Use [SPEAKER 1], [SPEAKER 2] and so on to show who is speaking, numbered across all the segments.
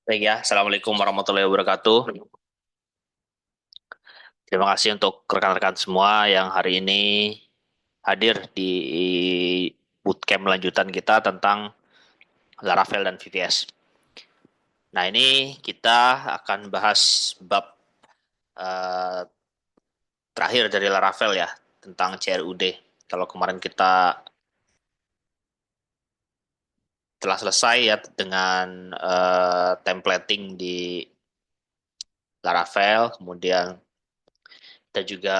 [SPEAKER 1] Baik ya, Assalamualaikum warahmatullahi wabarakatuh. Terima kasih untuk rekan-rekan semua yang hari ini hadir di bootcamp lanjutan kita tentang Laravel dan VVS. Nah, ini kita akan bahas bab eh, terakhir dari Laravel ya, tentang CRUD. Kalau kemarin kita telah selesai ya dengan templating di Laravel, kemudian kita juga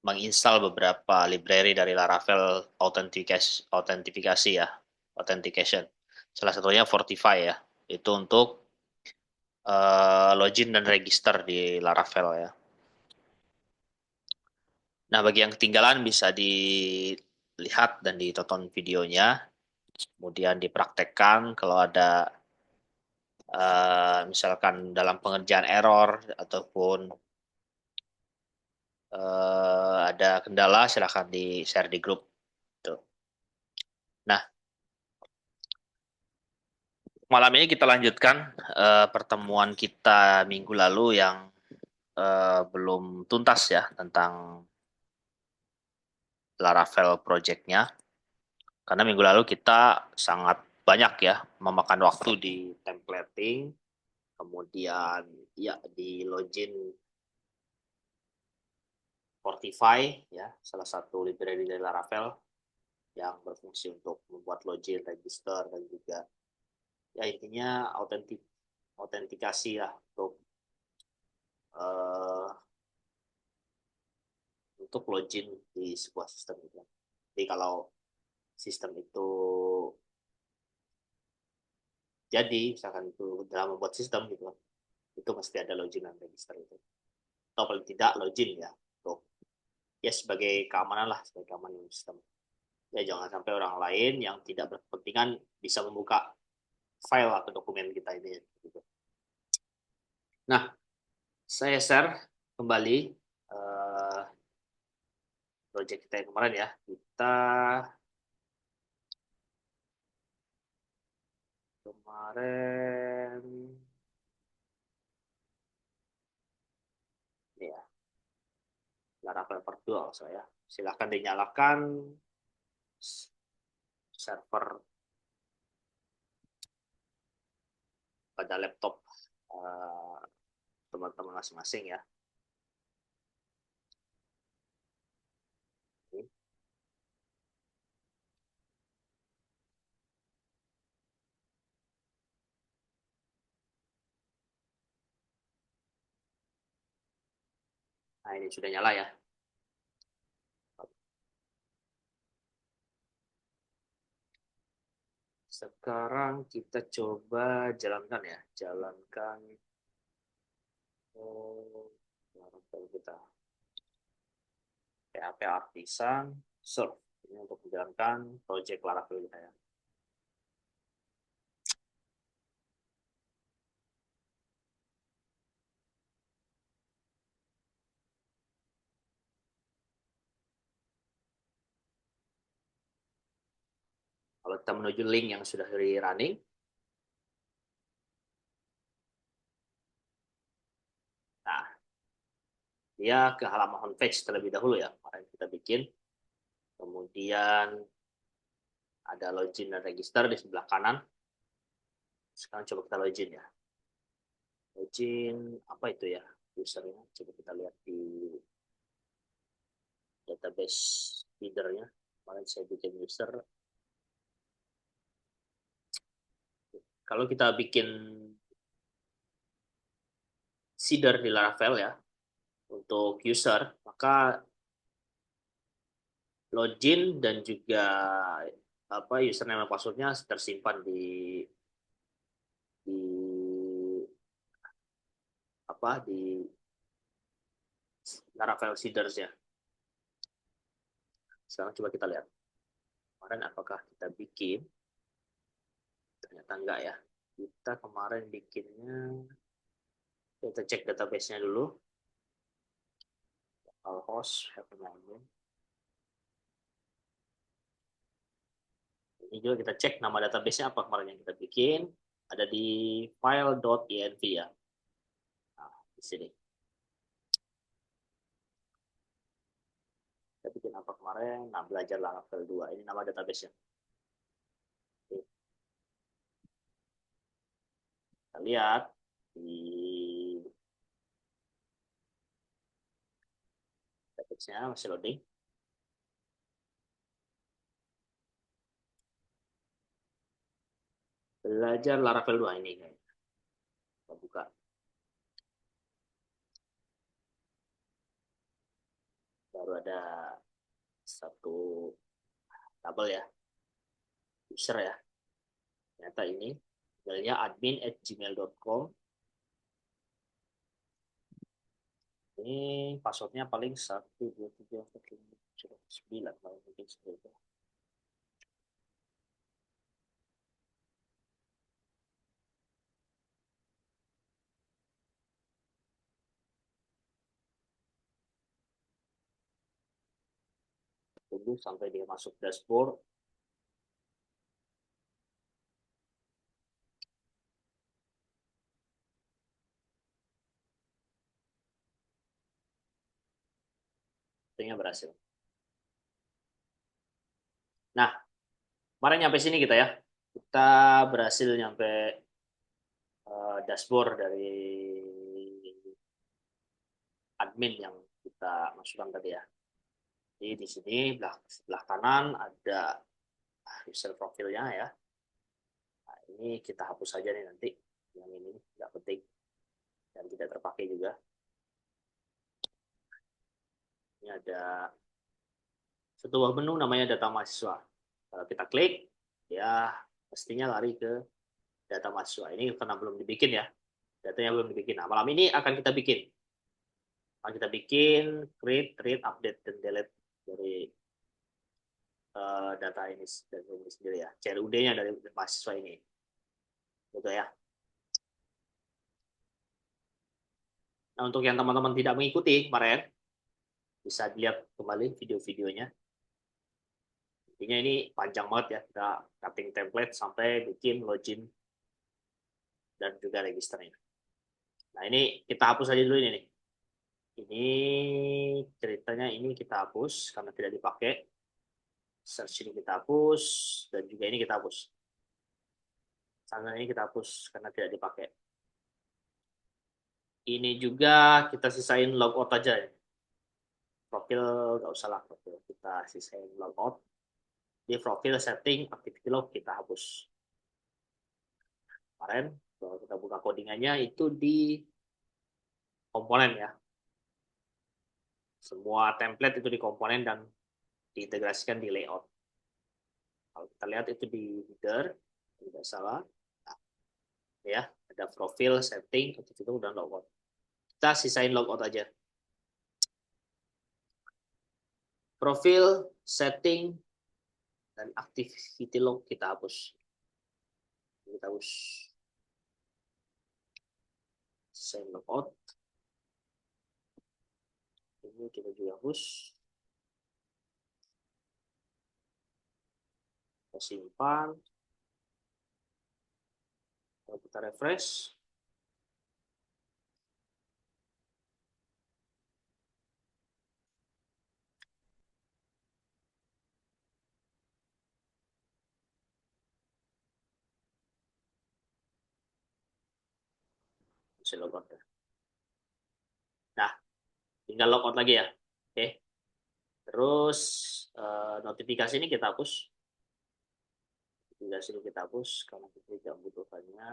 [SPEAKER 1] menginstal beberapa library dari Laravel autentifikasi ya, authentication. Salah satunya Fortify ya, itu untuk login dan register di Laravel ya. Nah, bagi yang ketinggalan bisa dilihat dan ditonton videonya, kemudian dipraktekkan kalau ada misalkan dalam pengerjaan error ataupun ada kendala silahkan di share di grup. Tuh. Nah, malam ini kita lanjutkan pertemuan kita minggu lalu yang belum tuntas ya tentang Laravel project-nya. Karena minggu lalu kita sangat banyak ya memakan waktu di templating, kemudian ya di login Fortify ya, salah satu library dari Laravel yang berfungsi untuk membuat login, register dan juga ya intinya autentikasi ya uh, untuk login di sebuah sistem itu. Jadi kalau sistem jadi misalkan itu dalam membuat sistem gitu itu mesti ada login dan register itu atau paling tidak login ya untuk ya sebagai keamanan lah, sebagai keamanan sistem, ya jangan sampai orang lain yang tidak berkepentingan bisa membuka file atau dokumen kita ini gitu. Nah, saya share kembali uh, project kita yang kemarin ya. Kita kemarin ini ya, Laravel part 2 saya. Silahkan dinyalakan server pada laptop teman-teman masing-masing ya. Nah, ini sudah nyala ya. Sekarang kita coba jalankan ya, jalankan Laravel kita. PHP Artisan Serve ini untuk menjalankan project Laravel kita ya. Kalau kita menuju link yang sudah di running, nah dia ke halaman homepage terlebih dahulu ya. Kemarin kita bikin, kemudian ada login dan register di sebelah kanan. Sekarang coba kita login ya. Login apa itu ya usernya? Coba kita lihat di database feedernya. Kemarin saya bikin user. Kalau kita bikin seeder di Laravel ya untuk user, maka login dan juga apa username dan passwordnya tersimpan di apa di Laravel seeders ya. Sekarang coba kita lihat kemarin apakah kita bikin, ternyata enggak ya. Kita kemarin bikinnya, kita cek database-nya dulu. Localhost have a name. Ini juga kita cek nama database-nya apa kemarin yang kita bikin. Ada di file.env ya. Nah, di sini. Kita bikin apa kemarin? Nah, belajar Laravel 2. Ini nama database-nya. Kita lihat di database-nya masih loading. Belajar Laravel 2 ini. Kita buka. Baru ada satu tabel ya. User ya. Ternyata ini. Emailnya admin@gmail.com. Ini passwordnya paling 1, 2, 3, 4, 5, 6, 7, 8, 9 kalau mungkin seperti itu. Tunggu sampai dia masuk dashboard. Sepertinya berhasil. Nah, kemarin nyampe sini kita ya. Kita berhasil nyampe dashboard dari admin yang kita masukkan tadi ya. Jadi di sini sebelah kanan ada user profilnya ya. Nah, ini kita hapus saja nih nanti. Yang ini nggak penting dan tidak terpakai juga. Ini ada sebuah menu namanya data mahasiswa. Kalau kita klik, ya pastinya lari ke data mahasiswa. Ini karena belum dibikin ya. Datanya belum dibikin. Nah, malam ini akan kita bikin. Akan kita bikin create, read, update, dan delete dari data ini dan ini sendiri ya. CRUD-nya dari mahasiswa ini. Gitu ya. Nah, untuk yang teman-teman tidak mengikuti kemarin, bisa dilihat kembali video-videonya. Intinya ini panjang banget ya. Kita cutting template sampai bikin login dan juga registernya. Nah, ini kita hapus aja dulu ini nih. Ini ceritanya ini kita hapus karena tidak dipakai. Search ini kita hapus dan juga ini kita hapus. Sana ini kita hapus karena tidak dipakai. Ini juga kita sisain logout aja ya. Profil nggak usah lah profil. Kita sisain logout. Di profil setting activity log kita hapus. Kemarin kalau kita buka codingannya itu di komponen ya. Semua template itu di komponen dan diintegrasikan di layout. Kalau kita lihat itu di header, tidak salah. Nah, ya, ada profil, setting, activity log, dan logout. Kita sisain logout aja. Profil, setting, dan activity log kita hapus. Kita hapus. Sisain logout. Ini kita juga hapus. Kita simpan. Kalau kita refresh, bisa logout. Nah, tinggal logout lagi ya. Oke. Terus notifikasi ini kita hapus. Notifikasi ini kita hapus karena kita tidak membutuhkannya.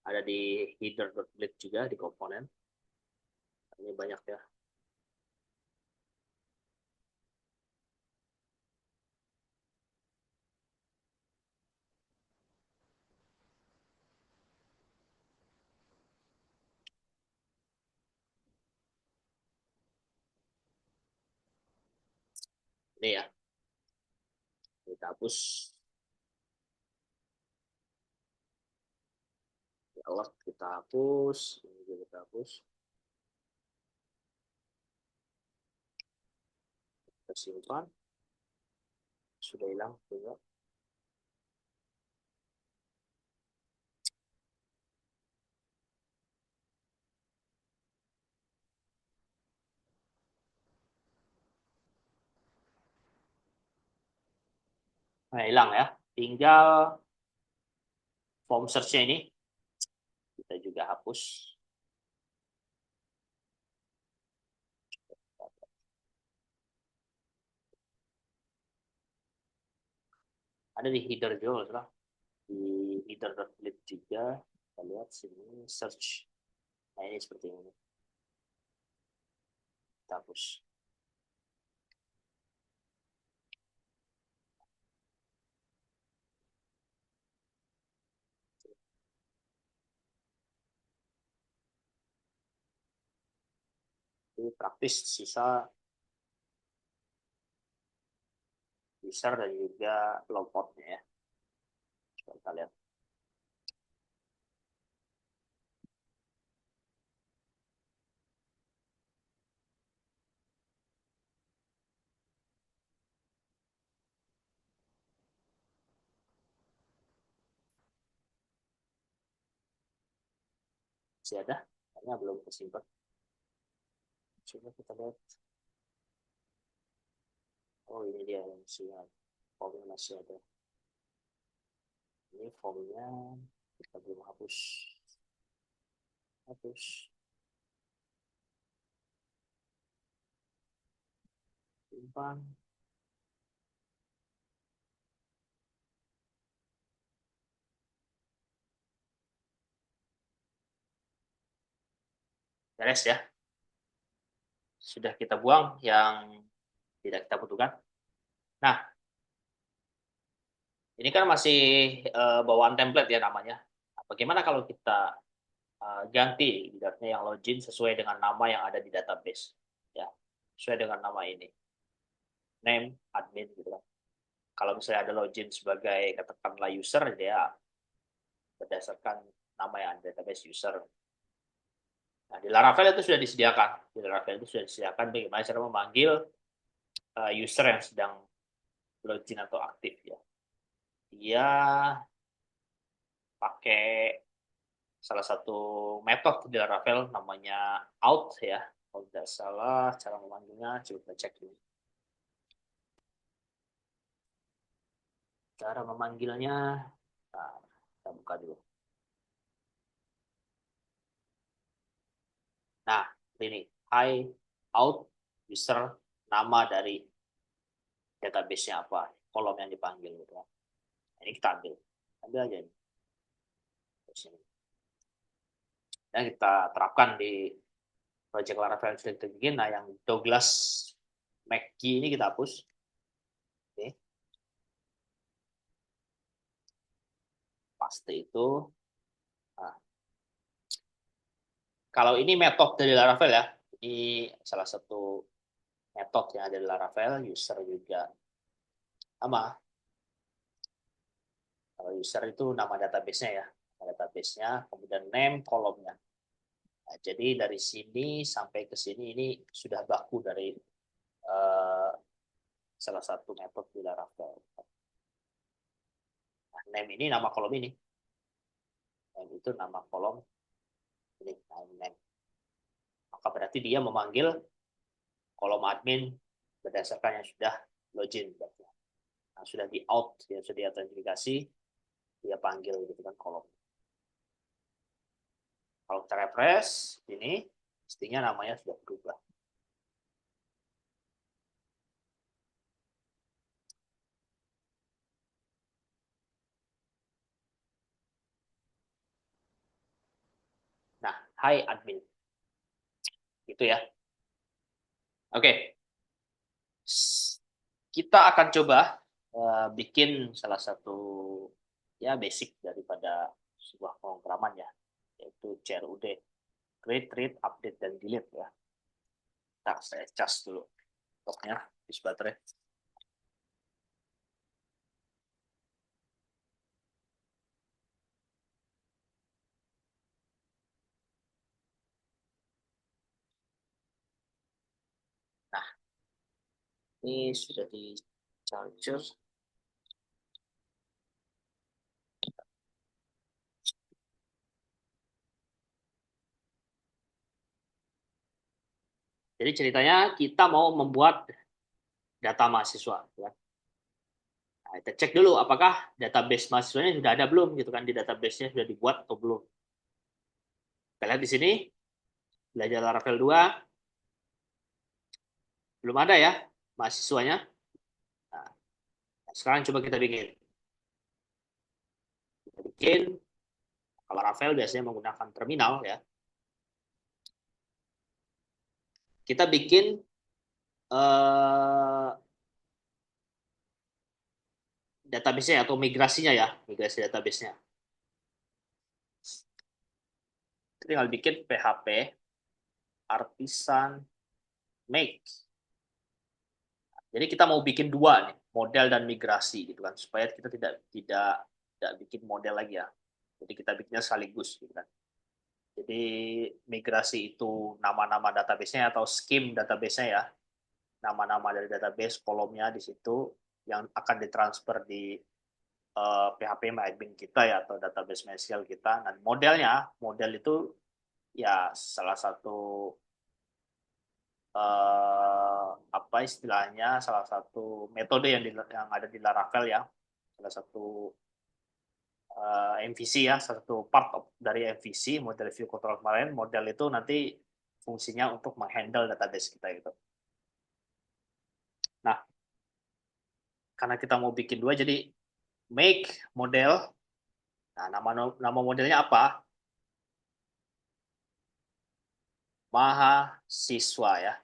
[SPEAKER 1] Ada di header.blade juga di komponen. Ini banyak ya. Ini ya. Kita hapus. Allah kita hapus. Ini juga kita hapus. Kita simpan. Sudah hilang juga. Nah, hilang ya. Tinggal form search-nya ini kita juga hapus. Ada di header juga salah. Di header.lib juga. Kita lihat sini search. Nah, ini seperti ini. Kita hapus. Ini praktis sisa user dan juga logoutnya ya. Kita lihat. Masih ada? Kayaknya belum kesimpan. Coba kita lihat. Oh, ini dia yang masih ada. Formnya masih ada. Ini formnya kita belum hapus. Hapus. Simpan. Beres ya. Sudah kita buang yang tidak kita butuhkan. Nah, ini kan masih bawaan template ya namanya. Nah, bagaimana kalau kita ganti ibaratnya yang login sesuai dengan nama yang ada di database ya, sesuai dengan nama ini, name admin gitu kan. Kalau misalnya ada login sebagai katakanlah user, dia berdasarkan nama yang ada di database user. Nah, di Laravel itu sudah disediakan. Di Laravel itu sudah disediakan bagaimana cara memanggil user yang sedang login atau aktif ya. Dia pakai salah satu metode di Laravel namanya out ya. Kalau tidak salah cara memanggilnya, coba kita cek dulu. Cara memanggilnya, nah, kita buka dulu. Nah, ini hi out user, nama dari database-nya apa, kolom yang dipanggil gitu kan. Ini kita ambil aja ini. Dan kita terapkan di project Laravel yang sudah kita bikin. Nah, yang Douglas McGee ini kita hapus. Oke, paste itu. Nah, kalau ini metode dari Laravel ya, ini salah satu metode yang ada di Laravel, user juga sama. Kalau user itu nama database-nya ya, nama database-nya, kemudian name kolomnya. Nah, jadi dari sini sampai ke sini ini sudah baku dari uh, salah satu metode di Laravel. Nah, name ini nama kolom ini, name itu nama kolom ini, name. Maka berarti dia memanggil kolom admin berdasarkan yang sudah login. Nah, sudah di out, ya sudah diidentifikasi, dia panggil gitu kan kolom. Kalau kita refresh ini, pastinya namanya sudah berubah. Nah, hi admin. Gitu ya. Oke. Kita akan coba bikin salah satu ya basic daripada sebuah pemrograman ya, yaitu CRUD, create, read, update, dan delete ya. Nah, saya cas dulu stoknya di baterai. Nah, ini sudah di charger. Jadi ceritanya kita mau membuat data mahasiswa ya. Nah, Nah, kita cek dulu apakah database mahasiswanya sudah ada belum gitu kan, di database-nya sudah dibuat atau belum. Kita lihat di sini, belajar Laravel 2, belum ada ya mahasiswanya. Nah, sekarang coba kita bikin. Kita bikin, kalau Laravel biasanya menggunakan terminal ya. Kita bikin eh, database-nya atau migrasinya ya, migrasi database-nya. Kita tinggal bikin PHP artisan make. Jadi kita mau bikin dua nih, model dan migrasi gitu kan, supaya kita tidak bikin model lagi ya. Jadi kita bikinnya sekaligus gitu kan. Jadi migrasi itu nama-nama database-nya atau scheme database-nya ya. Nama-nama dari database, kolomnya di situ yang akan ditransfer di PHP MyAdmin kita ya atau database MySQL kita. Dan modelnya, model itu ya salah satu apa istilahnya, salah satu metode yang ada di Laravel ya, salah satu MVC ya, salah satu part dari MVC, model view control kemarin. Model itu nanti fungsinya untuk menghandle database kita gitu. Nah, karena kita mau bikin dua, jadi make model. Nah, nama modelnya apa? Mahasiswa ya.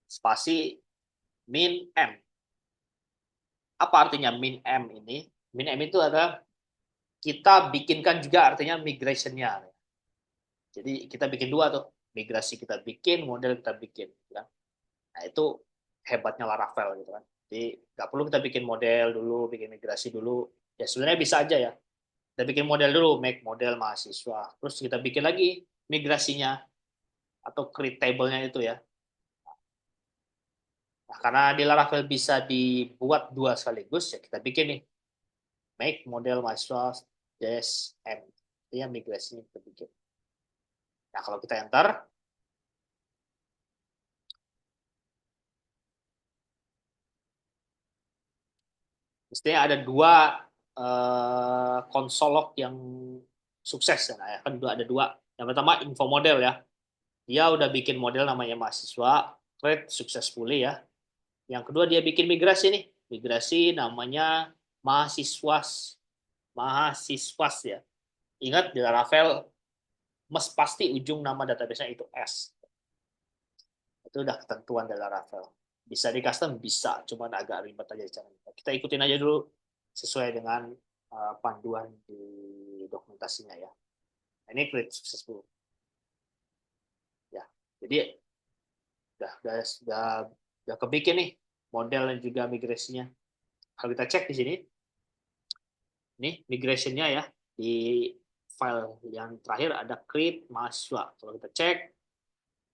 [SPEAKER 1] Spasi min M. Apa artinya min M ini? Min M itu adalah kita bikinkan juga artinya migration-nya. Jadi kita bikin dua tuh. Migrasi kita bikin, model kita bikin. Ya. Nah itu hebatnya Laravel gitu kan. Jadi nggak perlu kita bikin model dulu, bikin migrasi dulu. Ya sebenarnya bisa aja ya. Kita bikin model dulu, make model mahasiswa. Terus kita bikin lagi migrasinya atau create table-nya itu ya. Nah, karena di Laravel bisa dibuat dua sekaligus, ya kita bikin nih, make model mahasiswa DSM. Itu yang migrasinya kita bikin. Nah, kalau kita enter, mestinya ada dua konsolog yang sukses. Nah, ya kan ada dua. Yang pertama info model ya. Dia udah bikin model namanya mahasiswa, create successfully ya. Yang kedua dia bikin migrasi nih. Migrasi namanya mahasiswas. Mahasiswas ya. Ingat di Laravel pasti ujung nama database-nya itu S. Itu udah ketentuan dari Laravel. Bisa di custom? Bisa, cuman agak ribet aja caranya. Kita ikutin aja dulu sesuai dengan panduan di dokumentasinya ya. Nah, ini create successful. Ya, jadi udah kebikin nih model dan juga migrasinya. Kalau kita cek di sini, nih migrationnya ya di file yang terakhir ada create mahasiswa. Kalau kita cek,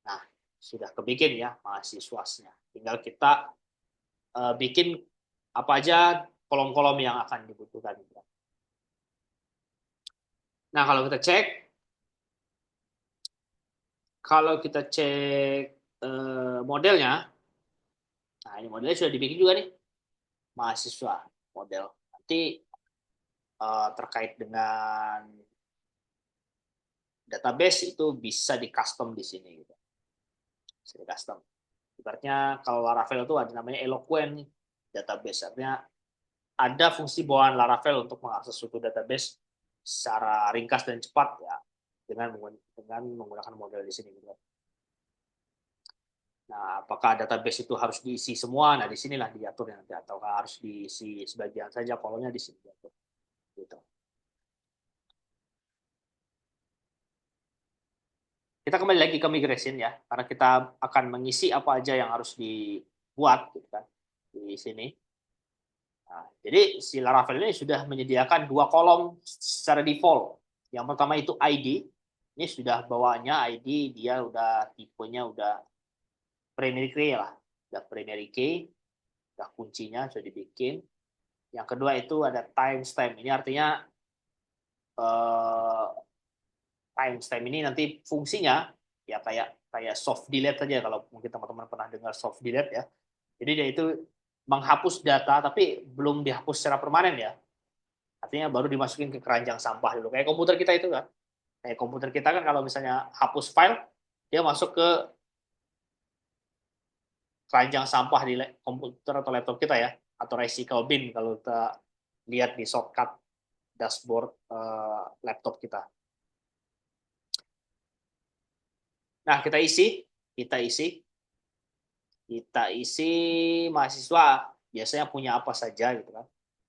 [SPEAKER 1] nah sudah kebikin ya mahasiswasnya. Tinggal kita bikin apa aja kolom-kolom yang akan dibutuhkan. Nah kalau kita cek modelnya, nah ini modelnya sudah dibikin juga nih mahasiswa model. Nanti terkait dengan database itu bisa di custom di sini gitu. Bisa di custom. Ibaratnya kalau Laravel itu ada namanya Eloquent database, artinya ada fungsi bawaan Laravel untuk mengakses suatu database secara ringkas dan cepat ya dengan menggunakan model di sini gitu. Nah, apakah database itu harus diisi semua? Nah, di sinilah diatur nanti, atau harus diisi sebagian saja kolomnya di sini diatur. Gitu. Kita kembali lagi ke migration ya, karena kita akan mengisi apa aja yang harus dibuat gitu kan di sini. Nah, jadi si Laravel ini sudah menyediakan dua kolom secara default. Yang pertama itu ID. Ini sudah bawaannya ID, dia udah tipenya udah primary key lah. Udah primary key, udah kuncinya sudah dibikin. Yang kedua itu ada timestamp. Ini artinya eh, timestamp ini nanti fungsinya ya kayak kayak soft delete saja, kalau mungkin teman-teman pernah dengar soft delete ya. Jadi dia itu menghapus data tapi belum dihapus secara permanen ya. Artinya baru dimasukin ke keranjang sampah dulu. Kayak komputer kita itu kan. Kayak komputer kita kan kalau misalnya hapus file, dia masuk ke keranjang sampah di komputer atau laptop kita ya. Atau recycle bin kalau kita lihat di shortcut dashboard laptop kita. Nah, kita isi, kita isi mahasiswa biasanya punya apa saja gitu kan.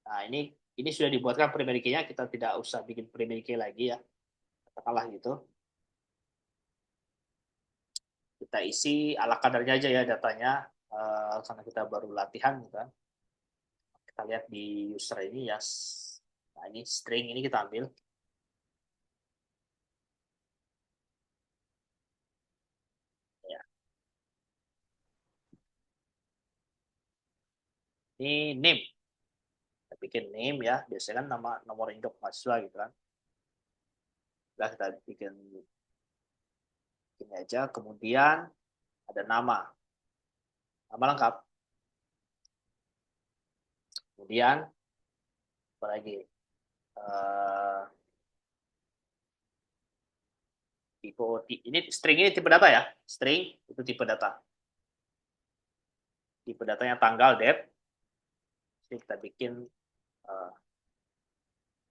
[SPEAKER 1] Nah, ini sudah dibuatkan primary key-nya, kita tidak usah bikin primary key lagi ya. Katakanlah gitu. Kita isi ala kadarnya aja ya datanya karena kita baru latihan gitu kan. Kita lihat di user ini ya. Nah, ini string ini kita ambil. Ya. Ini name. Kita bikin name ya. Biasanya kan nama nomor induk mahasiswa gitu kan. Nah, kita bikin ini aja. Kemudian ada nama lengkap. Kemudian apa lagi? Uh, ini string ini tipe data ya. String itu tipe data. Tipe datanya tanggal date. Jadi kita bikin uh,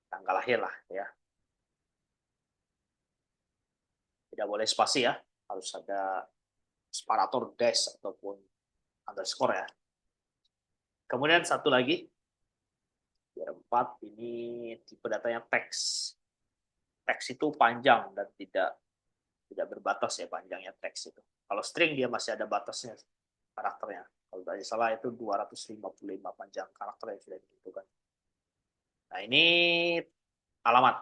[SPEAKER 1] tanggal lahir lah ya. Tidak boleh spasi ya. Harus ada separator dash ataupun underscore ya. Kemudian satu lagi, biar 4, ini tipe datanya teks. Teks itu panjang dan tidak berbatas ya panjangnya teks itu. Kalau string dia masih ada batasnya karakternya. Kalau tidak salah itu 255 panjang karakter yang sudah ditentukan. Nah, ini alamat.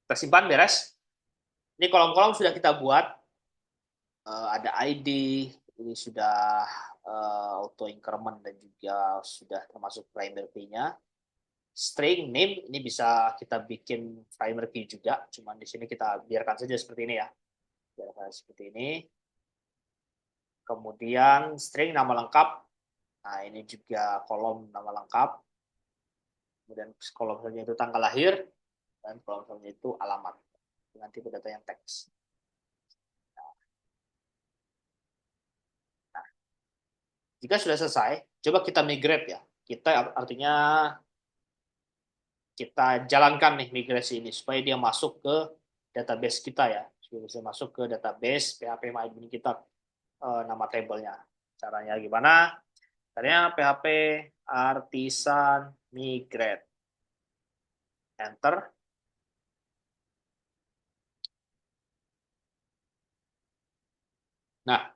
[SPEAKER 1] Kita simpan beres. Ini kolom-kolom sudah kita buat. Ada ID, ini sudah auto increment dan juga sudah termasuk primary key-nya. String name ini bisa kita bikin primary key juga, cuman di sini kita biarkan saja seperti ini ya. Biarkan seperti ini. Kemudian string nama lengkap. Nah, ini juga kolom nama lengkap. Kemudian kolom selanjutnya itu tanggal lahir dan kolom selanjutnya itu alamat dengan tipe data yang teks. Nah, jika sudah selesai, coba kita migrate ya. Kita artinya kita jalankan nih migrasi ini supaya dia masuk ke database kita ya, supaya bisa masuk ke database PHP MyAdmin kita nama tabelnya. Caranya gimana? Caranya PHP artisan migrate. Enter. Nah,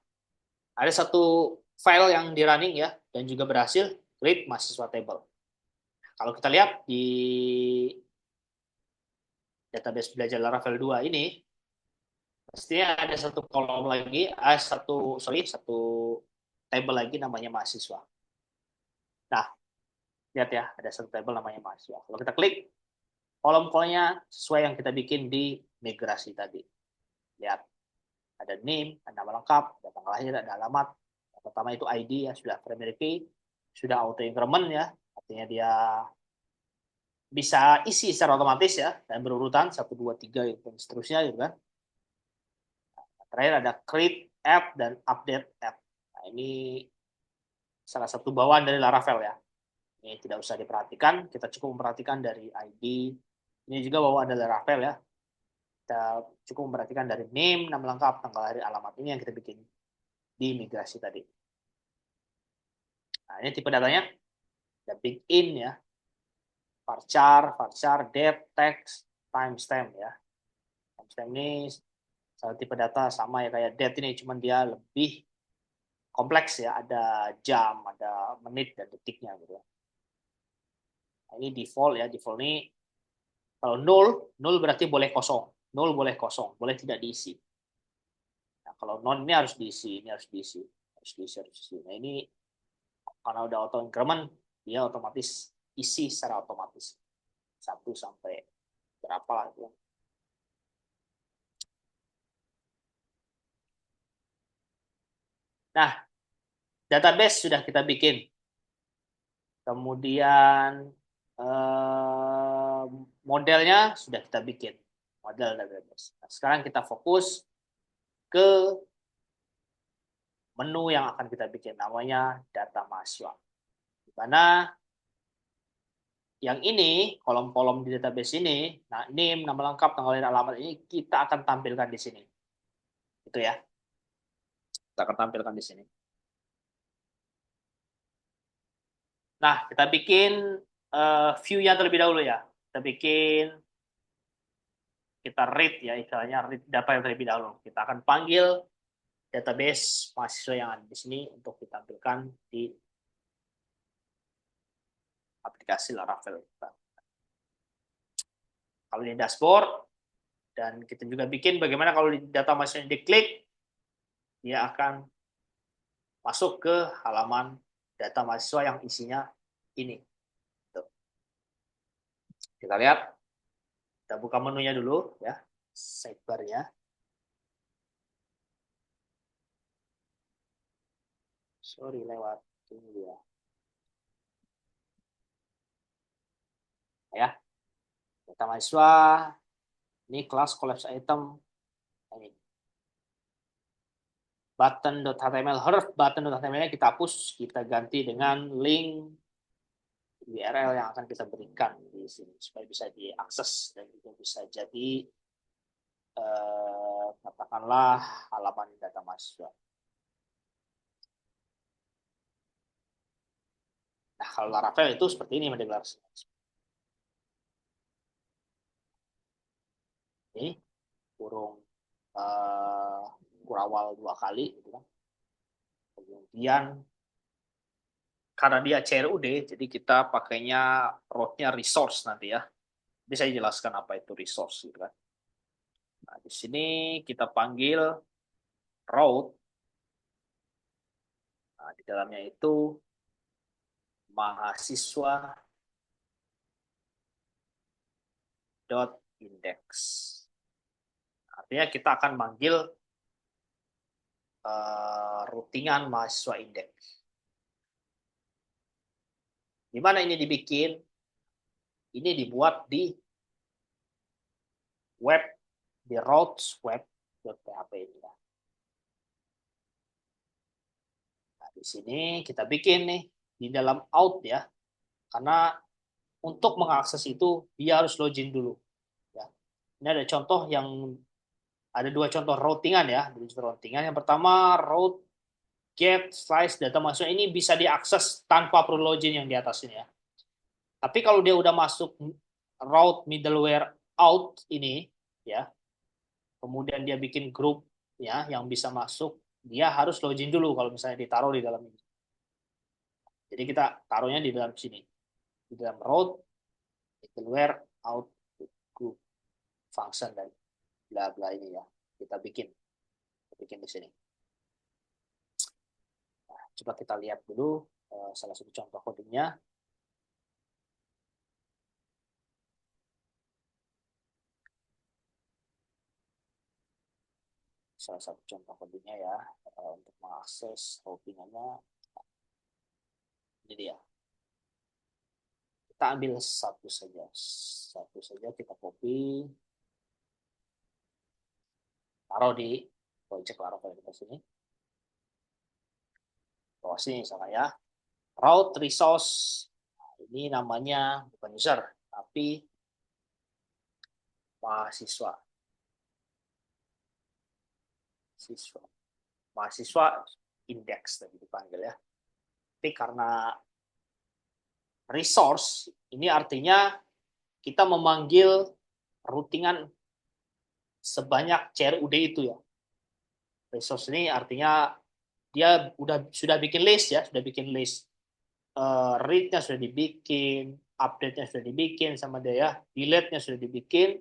[SPEAKER 1] ada satu file yang di running ya dan juga berhasil create mahasiswa table. Kalau kita lihat di database belajar Laravel 2 ini, pastinya ada satu kolom lagi, satu table lagi namanya mahasiswa. Nah, lihat ya, ada satu table namanya mahasiswa. Kalau kita klik, kolom-kolomnya sesuai yang kita bikin di migrasi tadi. Lihat, ada name, ada nama lengkap, ada tanggal lahir, ada alamat. Yang pertama itu ID ya, sudah primary key, sudah auto increment ya, artinya dia bisa isi secara otomatis ya, dan berurutan 1, 2, 3, dan seterusnya gitu kan. Terakhir ada create app dan update app. Nah, ini salah satu bawaan dari Laravel ya. Ini tidak usah diperhatikan, kita cukup memperhatikan dari ID. Ini juga bawaan dari Laravel ya. Kita cukup memperhatikan dari name, nama lengkap, tanggal lahir, alamat. Ini yang kita bikin di migrasi tadi. Nah, ini tipe datanya. Ada big in ya. varchar, date, text, timestamp ya. Timestamp ini tipe data sama ya kayak date ini, cuman dia lebih kompleks ya, ada jam, ada menit dan detiknya gitu. Nah, ini default ya, default ini kalau nol berarti boleh kosong, nol boleh kosong, boleh tidak diisi. Nah, kalau non ini harus diisi, ini harus diisi, harus diisi, harus diisi. Nah, ini karena udah auto increment, dia otomatis isi secara otomatis 1 sampai berapa lah itu. Nah, database sudah kita bikin. Kemudian modelnya sudah kita bikin. Model database. Nah, sekarang kita fokus ke menu yang akan kita bikin. Namanya data mahasiswa. Di mana yang ini, kolom-kolom di database ini, nah name, nama lengkap, tanggal lahir, alamat ini kita akan tampilkan di sini. Itu ya. Kita akan tampilkan di sini. Nah, kita bikin view-nya terlebih dahulu ya. Kita read ya, istilahnya read data yang terlebih dahulu. Kita akan panggil database mahasiswa yang ada di sini untuk ditampilkan di aplikasi Laravel. Kalau ini dashboard, dan kita juga bikin bagaimana kalau data mahasiswa diklik, dia akan masuk ke halaman data mahasiswa yang isinya ini. Tuh. Kita lihat, kita buka menunya dulu ya, sidebar-nya. Sorry, lewat ini dia. Ya, data mahasiswa, ini kelas collapse item, ini button.html, huruf button.html kita hapus, kita ganti dengan link URL yang akan kita berikan di sini supaya bisa diakses dan juga bisa jadi katakanlah halaman data mahasiswa. Nah, kalau Laravel itu seperti ini mendeklarasikan. Ini kurung kurawal 2 kali gitu kan. Kemudian karena dia CRUD, jadi kita pakainya root-nya resource nanti ya. Bisa dijelaskan apa itu resource gitu kan. Nah, di sini kita panggil root. Nah, di dalamnya itu mahasiswa dot index. Artinya kita akan manggil routingan mahasiswa index. Di mana ini dibikin? Ini dibuat di web, di routes web.php ini ya. Nah, di sini kita bikin nih di dalam out ya, karena untuk mengakses itu dia harus login dulu. Ya. Ini ada contoh yang ada 2 contoh routingan ya, routingan. Yang pertama route get slice data mahasiswa ini bisa diakses tanpa perlu login yang di atas ini ya. Tapi kalau dia udah masuk route middleware out ini ya, kemudian dia bikin grup ya yang bisa masuk, dia harus login dulu kalau misalnya ditaruh di dalam ini. Jadi kita taruhnya di dalam sini, di dalam route middleware out group function dan bla bla ini ya. Kita bikin di sini. Nah, coba kita lihat dulu salah satu contoh codingnya. Salah satu contoh codingnya ya untuk mengakses routingannya. Ini dia. Kita ambil satu saja kita copy, taruh di project Laravel kita sini. Bawah sini misalnya ya. Route resource. Nah, ini namanya bukan user, tapi mahasiswa. Mahasiswa index tadi dipanggil ya. Tapi karena resource, ini artinya kita memanggil routingan sebanyak CRUD itu ya. Resource ini artinya dia sudah bikin list ya, sudah bikin list. Read-nya sudah dibikin, update-nya sudah dibikin sama dia ya, delete-nya sudah dibikin,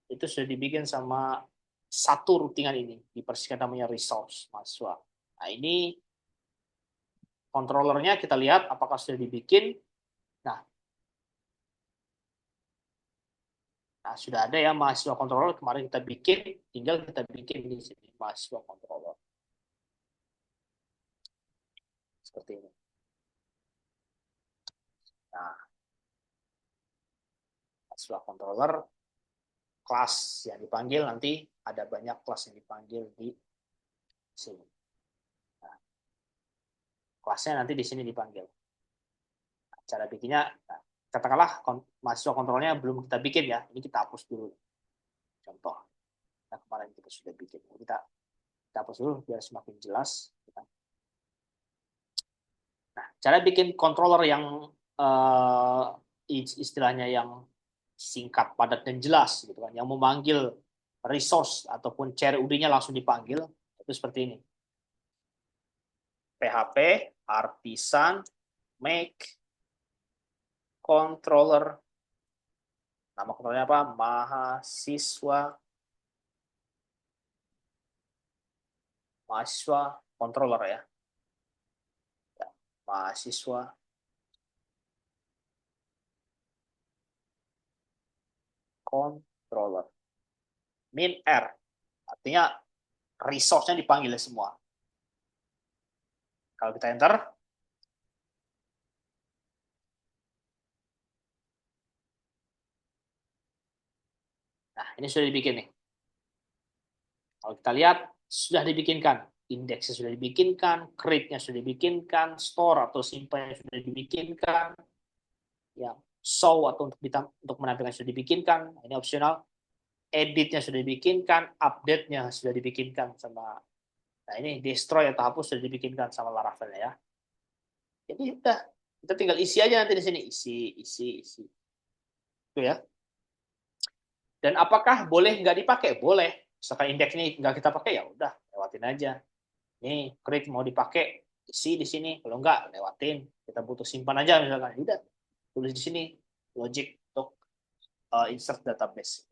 [SPEAKER 1] itu sudah dibikin sama satu routingan ini, dipersingkat namanya resource mahasiswa. Nah ini controllernya kita lihat apakah sudah dibikin. Nah, sudah ada ya mahasiswa controller kemarin kita bikin, tinggal kita bikin di sini mahasiswa controller. seperti ini. Nah, mahasiswa controller, kelas yang dipanggil nanti ada banyak kelas yang dipanggil di sini. Nah, kelasnya nanti di sini dipanggil. Nah, cara bikinnya, nah, katakanlah mahasiswa kontrolnya belum kita bikin ya, ini kita hapus dulu. Contoh, nah, kemarin kita sudah bikin, kita hapus dulu biar semakin jelas. Nah, cara bikin controller yang istilahnya yang singkat, padat, dan jelas, gitu kan, yang memanggil resource ataupun CRUD-nya langsung dipanggil, itu seperti ini. PHP artisan make controller, nama controllernya apa? Mahasiswa controller ya. Mahasiswa controller. Min R, artinya resource-nya dipanggil semua. Kalau kita enter, nah ini sudah dibikin nih. Kalau kita lihat, sudah dibikinkan. Indeksnya sudah dibikinkan, create-nya sudah dibikinkan, store atau simpan sudah dibikinkan, ya, show atau untuk menampilkan sudah dibikinkan, ini opsional. Edit-nya sudah dibikinkan, update-nya sudah dibikinkan sama, nah ini destroy atau hapus sudah dibikinkan sama Laravel ya. Jadi udah, kita tinggal isi aja nanti di sini, isi. Itu ya. Dan apakah boleh nggak dipakai? Boleh. Misalkan indeks ini nggak kita pakai, ya udah lewatin aja. Nih, create mau dipakai, isi di sini. Kalau nggak, lewatin. Kita butuh simpan aja misalkan. Udah, tulis di sini logic untuk insert database.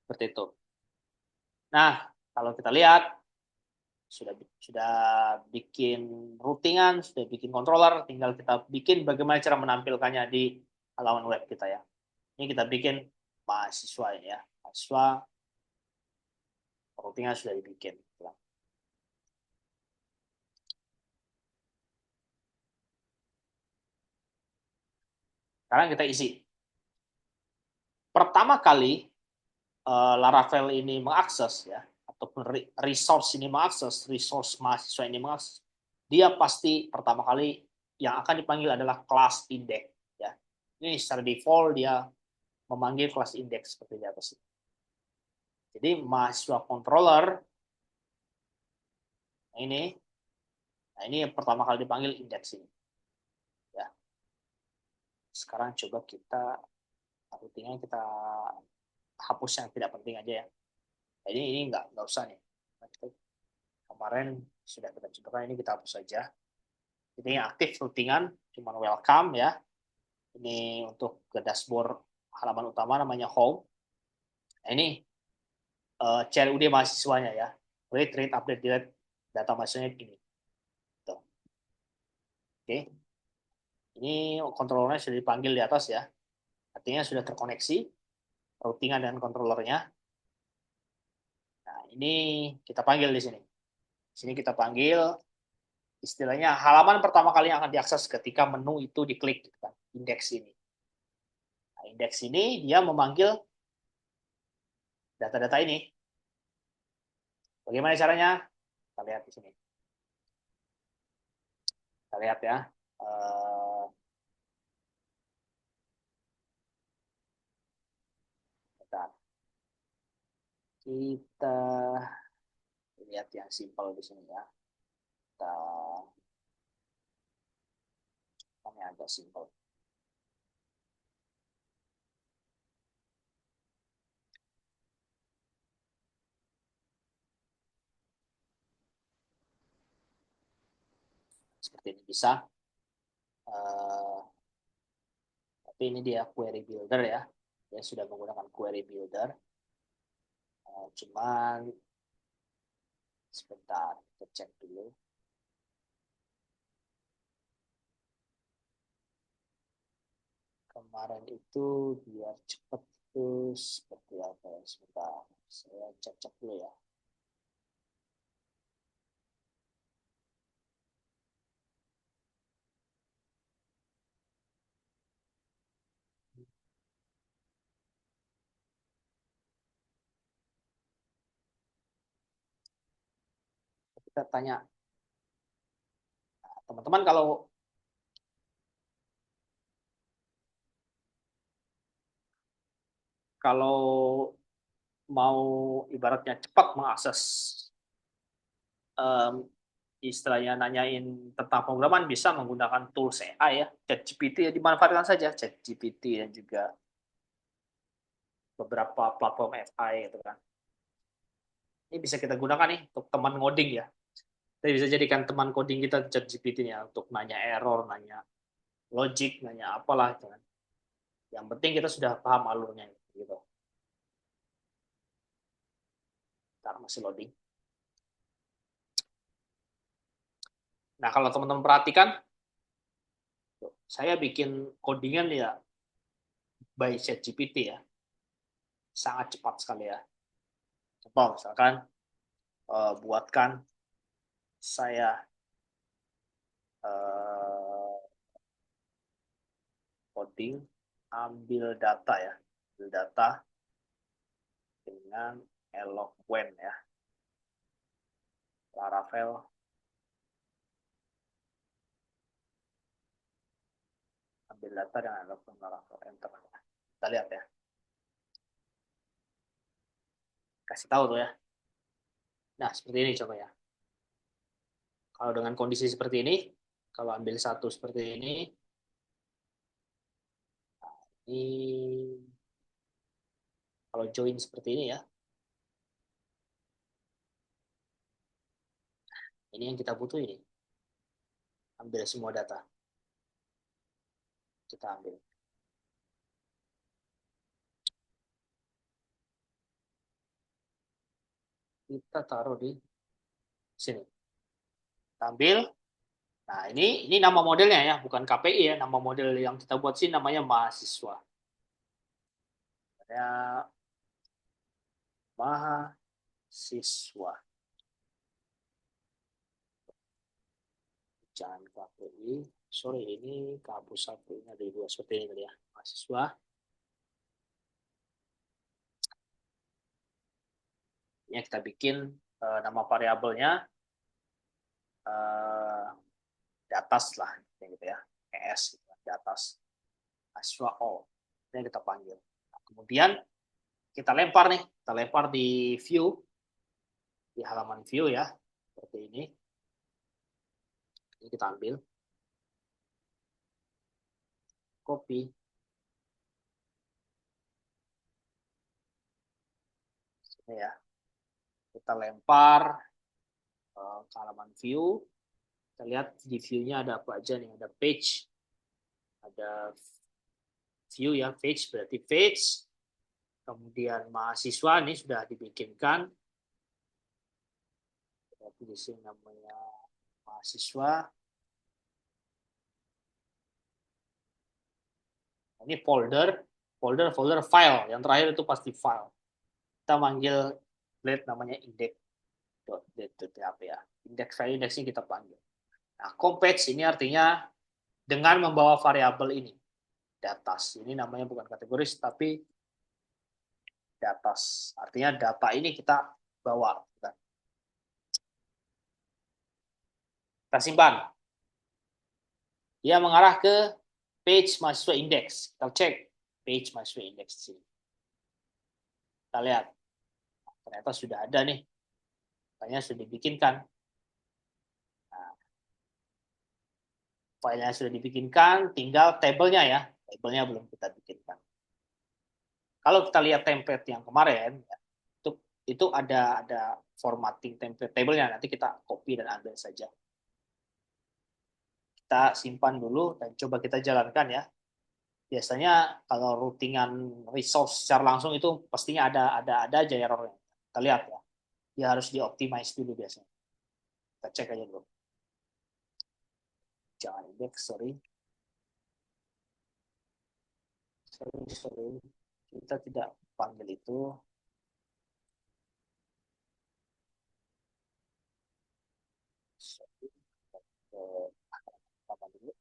[SPEAKER 1] Seperti itu. Nah, kalau kita lihat sudah bikin routingan, sudah bikin controller, tinggal kita bikin bagaimana cara menampilkannya di halaman web kita ya. Ini kita bikin mahasiswa ini ya. Mahasiswa routingan sudah dibikin. Sekarang kita isi. Pertama kali Laravel ini mengakses ya, ataupun resource ini mengakses, resource mahasiswa ini mengakses, dia pasti pertama kali yang akan dipanggil adalah kelas index ya. Ini secara default dia memanggil kelas index seperti di atas. Jadi mahasiswa controller ini, nah ini yang pertama kali dipanggil index ini. Ya. Sekarang coba kita routingnya kita hapus yang tidak penting aja ya. Jadi ini nggak usah nih. Kemarin sudah kita contohkan, ini kita hapus saja. Ini aktif routingan, cuma welcome ya. Ini untuk ke dashboard halaman utama namanya home. Nah, ini CRUD mahasiswanya ya. Read, update, delete data mahasiswanya ini. Tuh. Oke. Ini kontrolernya sudah dipanggil di atas ya. Artinya sudah terkoneksi routingan dan kontrolernya. Nah, ini kita panggil di sini. Di sini kita panggil istilahnya halaman pertama kali yang akan diakses ketika menu itu diklik gitu kan, indeks ini. Nah, indeks ini dia memanggil data-data ini. Bagaimana caranya? Kita lihat di sini. Kita lihat ya. Kita lihat yang simpel di sini ya. Kita ini agak simpel. Seperti ini bisa. Tapi ini dia query builder ya. Dia sudah menggunakan query builder. Cuman sebentar, kita cek dulu. Kemarin itu biar cepat itu seperti apa ya? Sebentar, saya cek dulu ya. kita tanya teman-teman kalau mau ibaratnya cepat mengakses em, istilahnya nanyain tentang pemrograman bisa menggunakan tools AI ya, ChatGPT ya dimanfaatkan saja ChatGPT dan juga beberapa platform AI gitu kan. Ini bisa kita gunakan nih untuk teman ngoding ya. Kita bisa jadikan teman coding kita ChatGPT-nya untuk nanya error, nanya logic, nanya apalah gitu kan. Yang penting kita sudah paham alurnya gitu. Ntar masih loading. Nah, kalau teman-teman perhatikan, saya bikin codingan ya by ChatGPT ya. Sangat cepat sekali ya. Contoh misalkan buatkan saya uh, coding ambil data ya. Ambil data dengan Eloquent ya. Laravel ambil data dengan Eloquent Laravel enter. Kita lihat ya. Kasih tahu tuh ya. Nah, seperti ini coba ya. Kalau dengan kondisi seperti ini, kalau ambil satu seperti ini kalau join seperti ini ya, ini yang kita butuh ini. Ambil semua data, kita ambil. Kita taruh di sini. Kita ambil. Nah, ini nama modelnya ya, bukan KPI ya. Nama model yang kita buat sini namanya mahasiswa. Ya, mahasiswa. Jangan KPI. Sorry, ini kampus satu. Ini ada dua seperti ini tadi ya. Mahasiswa. Ini kita bikin nama variabelnya eh, di atas lah gitu ya, ES gitu, di atas mahasiswa O ini kita panggil. Nah, kemudian kita lempar di view, di halaman view ya seperti ini kita ambil copy sini ya, kita lempar ke halaman view. Kita lihat di view-nya ada apa aja nih, ada page, ada view ya, page berarti page, kemudian mahasiswa ini sudah dibikinkan. Berarti di sini namanya mahasiswa. Ini folder file. Yang terakhir itu pasti file. Kita manggil blade namanya index.php ya. Index file indexnya kita panggil. Nah, complex ini artinya dengan membawa variabel ini. Datas. Ini namanya bukan kategoris tapi datas. Artinya data ini kita bawa. Kita simpan. Dia mengarah ke page mahasiswa index. Kita cek page mahasiswa index di sini. Kita lihat. Ternyata sudah ada nih. Ternyata sudah dibikinkan. Nah, filenya sudah dibikinkan, tinggal tabelnya ya. Tabelnya belum kita bikinkan. Kalau kita lihat template yang kemarin, ya, itu ada formatting template tabelnya. Nanti kita copy dan ambil saja. Kita simpan dulu dan coba kita jalankan ya. Biasanya kalau routingan resource secara langsung itu pastinya ada aja errornya. Kita lihat ya. Dia harus dioptimize dulu biasanya. Kita cek aja dulu. Jangan index, sorry. Sorry. Kita tidak panggil itu. Sorry. Kita dulu.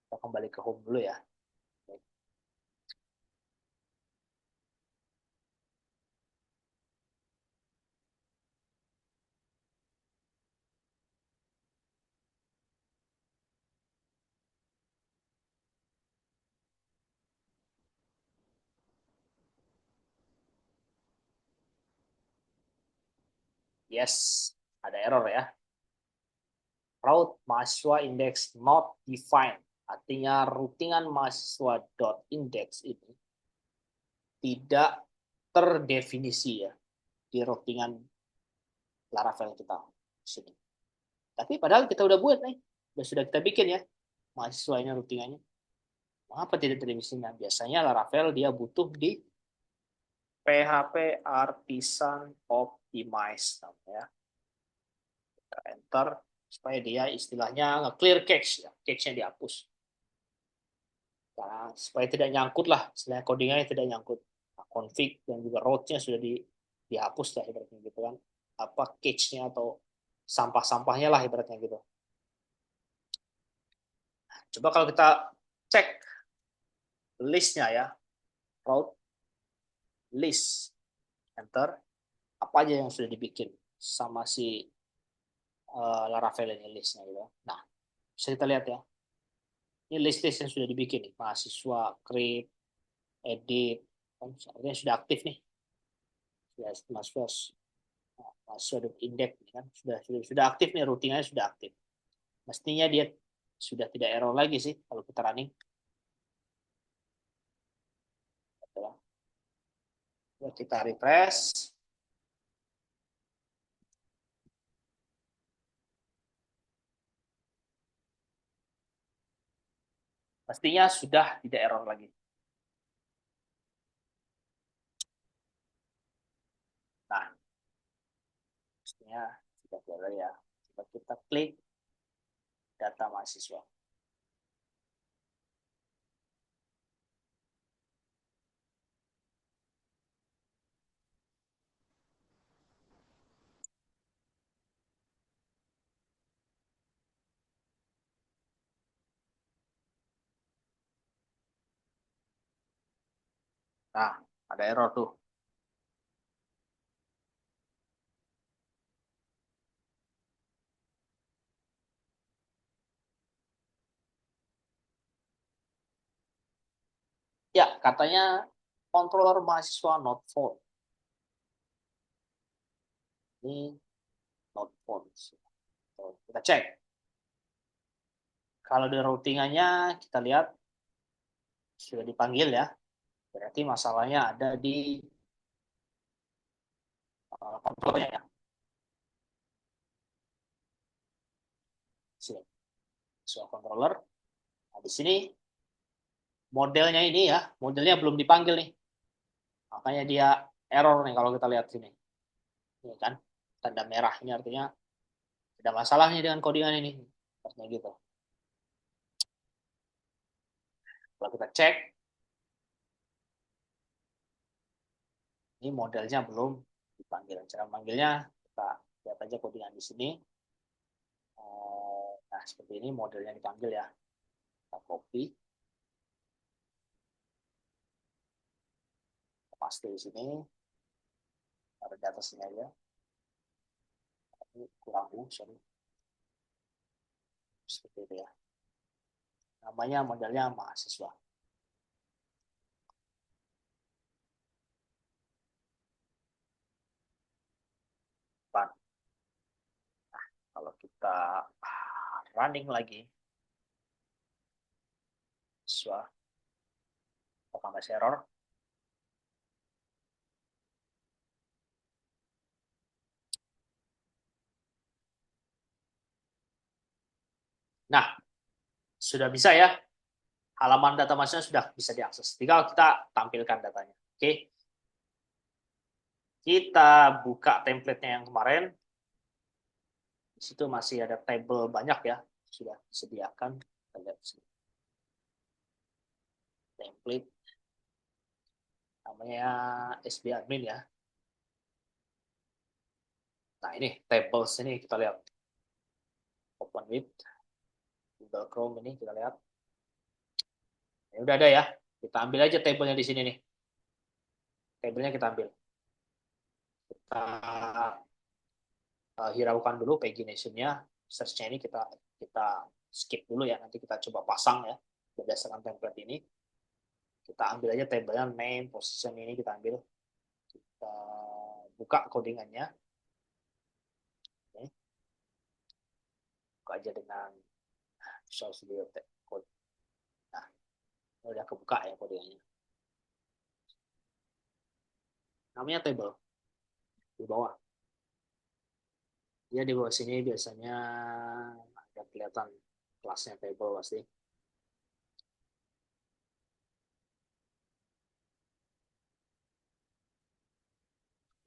[SPEAKER 1] Kita kembali ke home dulu ya. Yes, ada error ya. Route mahasiswa index not defined. Artinya routingan mahasiswa dot index ini tidak terdefinisi ya di routingan Laravel kita sini. Tapi padahal kita udah buat nih, sudah kita bikin ya mahasiswanya routingannya. Mengapa tidak terdefinisi? Nah, biasanya Laravel dia butuh di PHP Artisan Optimize namanya. Kita enter supaya dia istilahnya nge-clear cache ya, cache-nya dihapus. Nah, supaya tidak nyangkut lah, istilahnya codingannya tidak nyangkut. Nah, config dan juga route-nya sudah dihapus lah ibaratnya gitu kan. Apa cache-nya atau sampah-sampahnya lah ibaratnya gitu. Coba kalau kita cek list-nya ya, route list, enter, apa aja yang sudah dibikin sama si Laravel ini list-nya gitu. Nah, bisa kita lihat ya. Ini list-list yang sudah dibikin nih, mahasiswa, create, edit, kan artinya sudah aktif nih. Ya, mahasiswa mahasiswa index kan sudah aktif nih, routingannya sudah aktif. Mestinya dia sudah tidak error lagi sih kalau kita running. Kita refresh. Pastinya sudah tidak error lagi. Nah, pastinya sudah boleh ya. Coba kita klik data mahasiswa. Nah, ada error tuh. Ya, katanya controller mahasiswa not found. Ini not found. Kita cek. Kalau di routingannya kita lihat sudah dipanggil ya. Berarti masalahnya ada di kontrolnya ya. Sini. Soal controller. Nah, di sini modelnya ini ya, modelnya belum dipanggil nih. Makanya dia error nih kalau kita lihat sini. Ini kan, tanda merah ini artinya ada masalah nih dengan codingan ini. Artinya gitu. Kalau kita cek, ini modelnya belum dipanggil. Cara manggilnya, kita lihat aja codingan di sini. Nah, seperti ini modelnya dipanggil ya. Kita copy. Kita paste di sini. Ada di atasnya aja. Ini kurang sorry. Seperti itu ya. Namanya modelnya mahasiswa. Nah, kalau kita running lagi, mahasiswa, apakah masih error? Nah, sudah bisa ya. Halaman data mahasiswa sudah bisa diakses. Tinggal kita tampilkan datanya. Oke. Kita buka template-nya yang kemarin. Di situ masih ada tabel banyak ya. Sudah disediakan. Kita lihat sini. Template. Namanya SB admin ya. Nah, ini tables ini kita lihat. Open with Google Chrome ini kita lihat. Ini udah ada ya. Kita ambil aja tabelnya di sini nih. Tabelnya kita ambil. Kita hiraukan dulu pagination-nya. Search-nya ini kita skip dulu ya. Nanti kita coba pasang ya berdasarkan template ini. Kita ambil aja tabelnya name, position ini kita ambil. Kita buka codingannya. buka aja dengan Visual Studio Code. Nah, udah kebuka ya kodenya. Namanya table di bawah. Ya di bawah sini biasanya ada kelihatan kelasnya table pasti.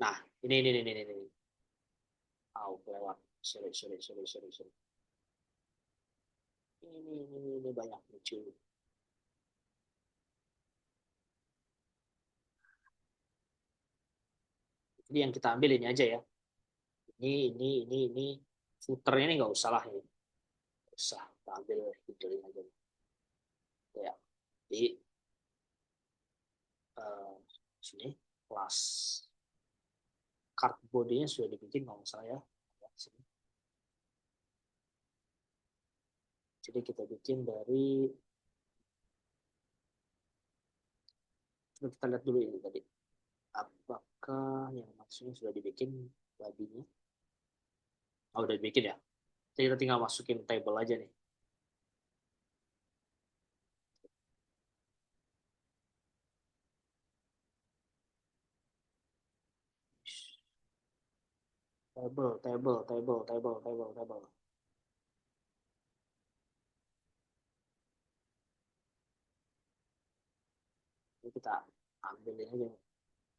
[SPEAKER 1] Nah, ini. Oh, lewat. Sorry. Ini banyak lucu. Jadi yang kita ambil ini aja ya. Ini. Footernya ini nggak usah lah ini. Nggak usah. Kita ambil judulnya aja. Ya. Di sini kelas card body-nya sudah dibikin kalau nggak salah ya. Sini. Jadi kita bikin dari coba kita lihat dulu ini tadi. Apakah yang maksudnya sudah dibikin body-nya? Oh, udah dibikin ya. Jadi kita tinggal masukin table aja nih. Table. Jadi kita ambil ini aja.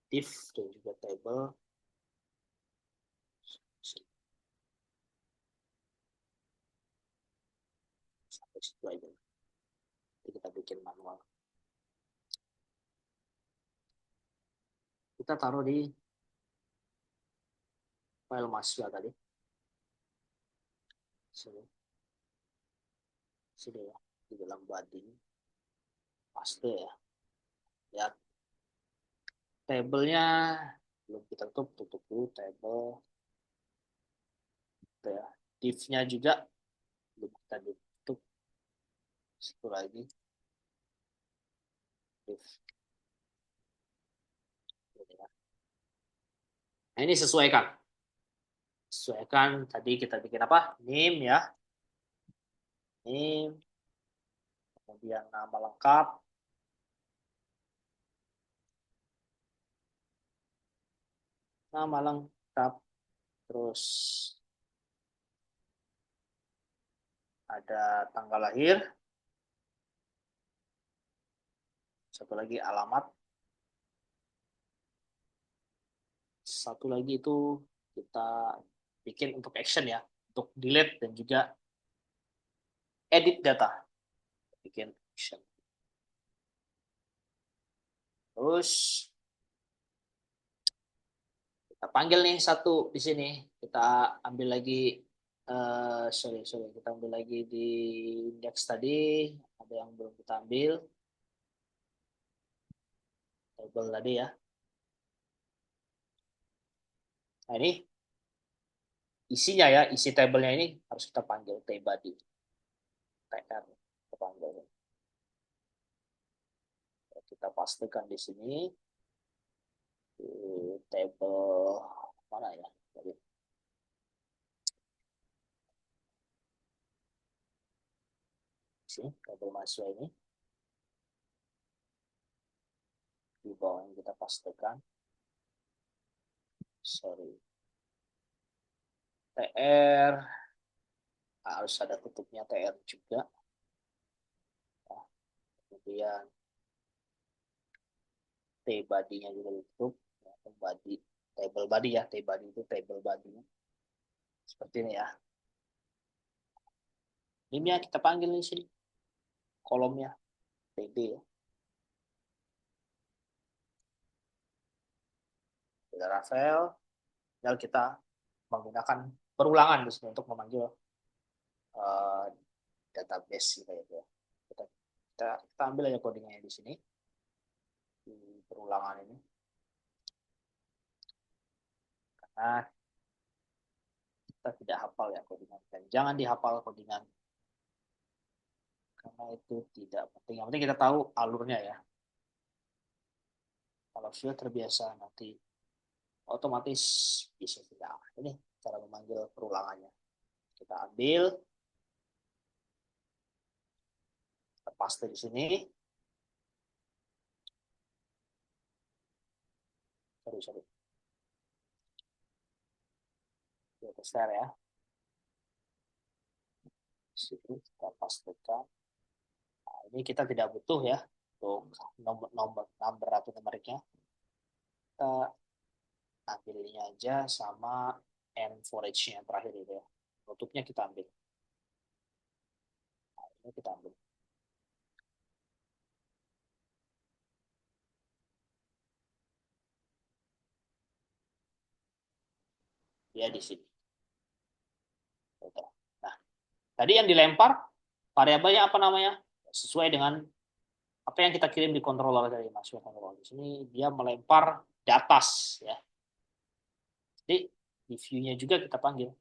[SPEAKER 1] Div dan juga table. Sampai situ aja. Jadi kita bikin manual. Kita taruh di file mahasiswa tadi. Sini ya. Di dalam body. Paste ya. Lihat. Table-nya belum kita tutup dulu table. Ya. Div-nya juga belum kita tutup. Satu lagi. Div. Nah, ini sesuaikan. Sesuaikan tadi kita bikin apa? Name ya. Name. Kemudian nama lengkap. Nama lengkap. Terus ada tanggal lahir. Satu lagi alamat. Satu lagi itu kita bikin untuk action ya. Untuk delete dan juga edit data. Bikin action. Terus kita panggil nih satu di sini. Kita ambil lagi sorry kita ambil lagi di index tadi ada yang belum kita ambil table tadi ya. Nah ini isinya ya, isi tabelnya ini harus kita panggil tbody tr kita panggil. Kita pastikan di sini di table mana ya. Jadi, sini tabel mahasiswa ini di bawah kita pastikan sorry tr harus ada tutupnya tr juga. Nah, kemudian t-body-nya juga ditutup ya, body table body ya, t-body itu table body seperti ini ya. Ini ya kita panggil di sini kolomnya tb ya. Kita Rafael, tinggal kita menggunakan perulangan di sini untuk memanggil uh, database gitu ya. Kita ambil aja codingnya di sini di perulangan ini karena kita tidak hafal ya codingan dan jangan dihafal codingan karena itu tidak penting. Yang penting kita tahu alurnya ya. Kalau sudah terbiasa nanti otomatis bisa tidak. Ini cara memanggil perulangannya. Kita ambil paste di sini. Sorry. Kita share ya. Sini kita pastekan. Nah, ini kita tidak butuh ya untuk nomor atau numeriknya. Kita ambilnya aja sama and forage-nya terakhir itu ya. Tutupnya kita ambil. Nah, ini kita ambil. Ya di sini. Nah, tadi yang dilempar variabelnya apa namanya? Sesuai dengan apa yang kita kirim di controller dari masuk controller. Di sini dia melempar datas ya. Jadi di view-nya juga kita panggil.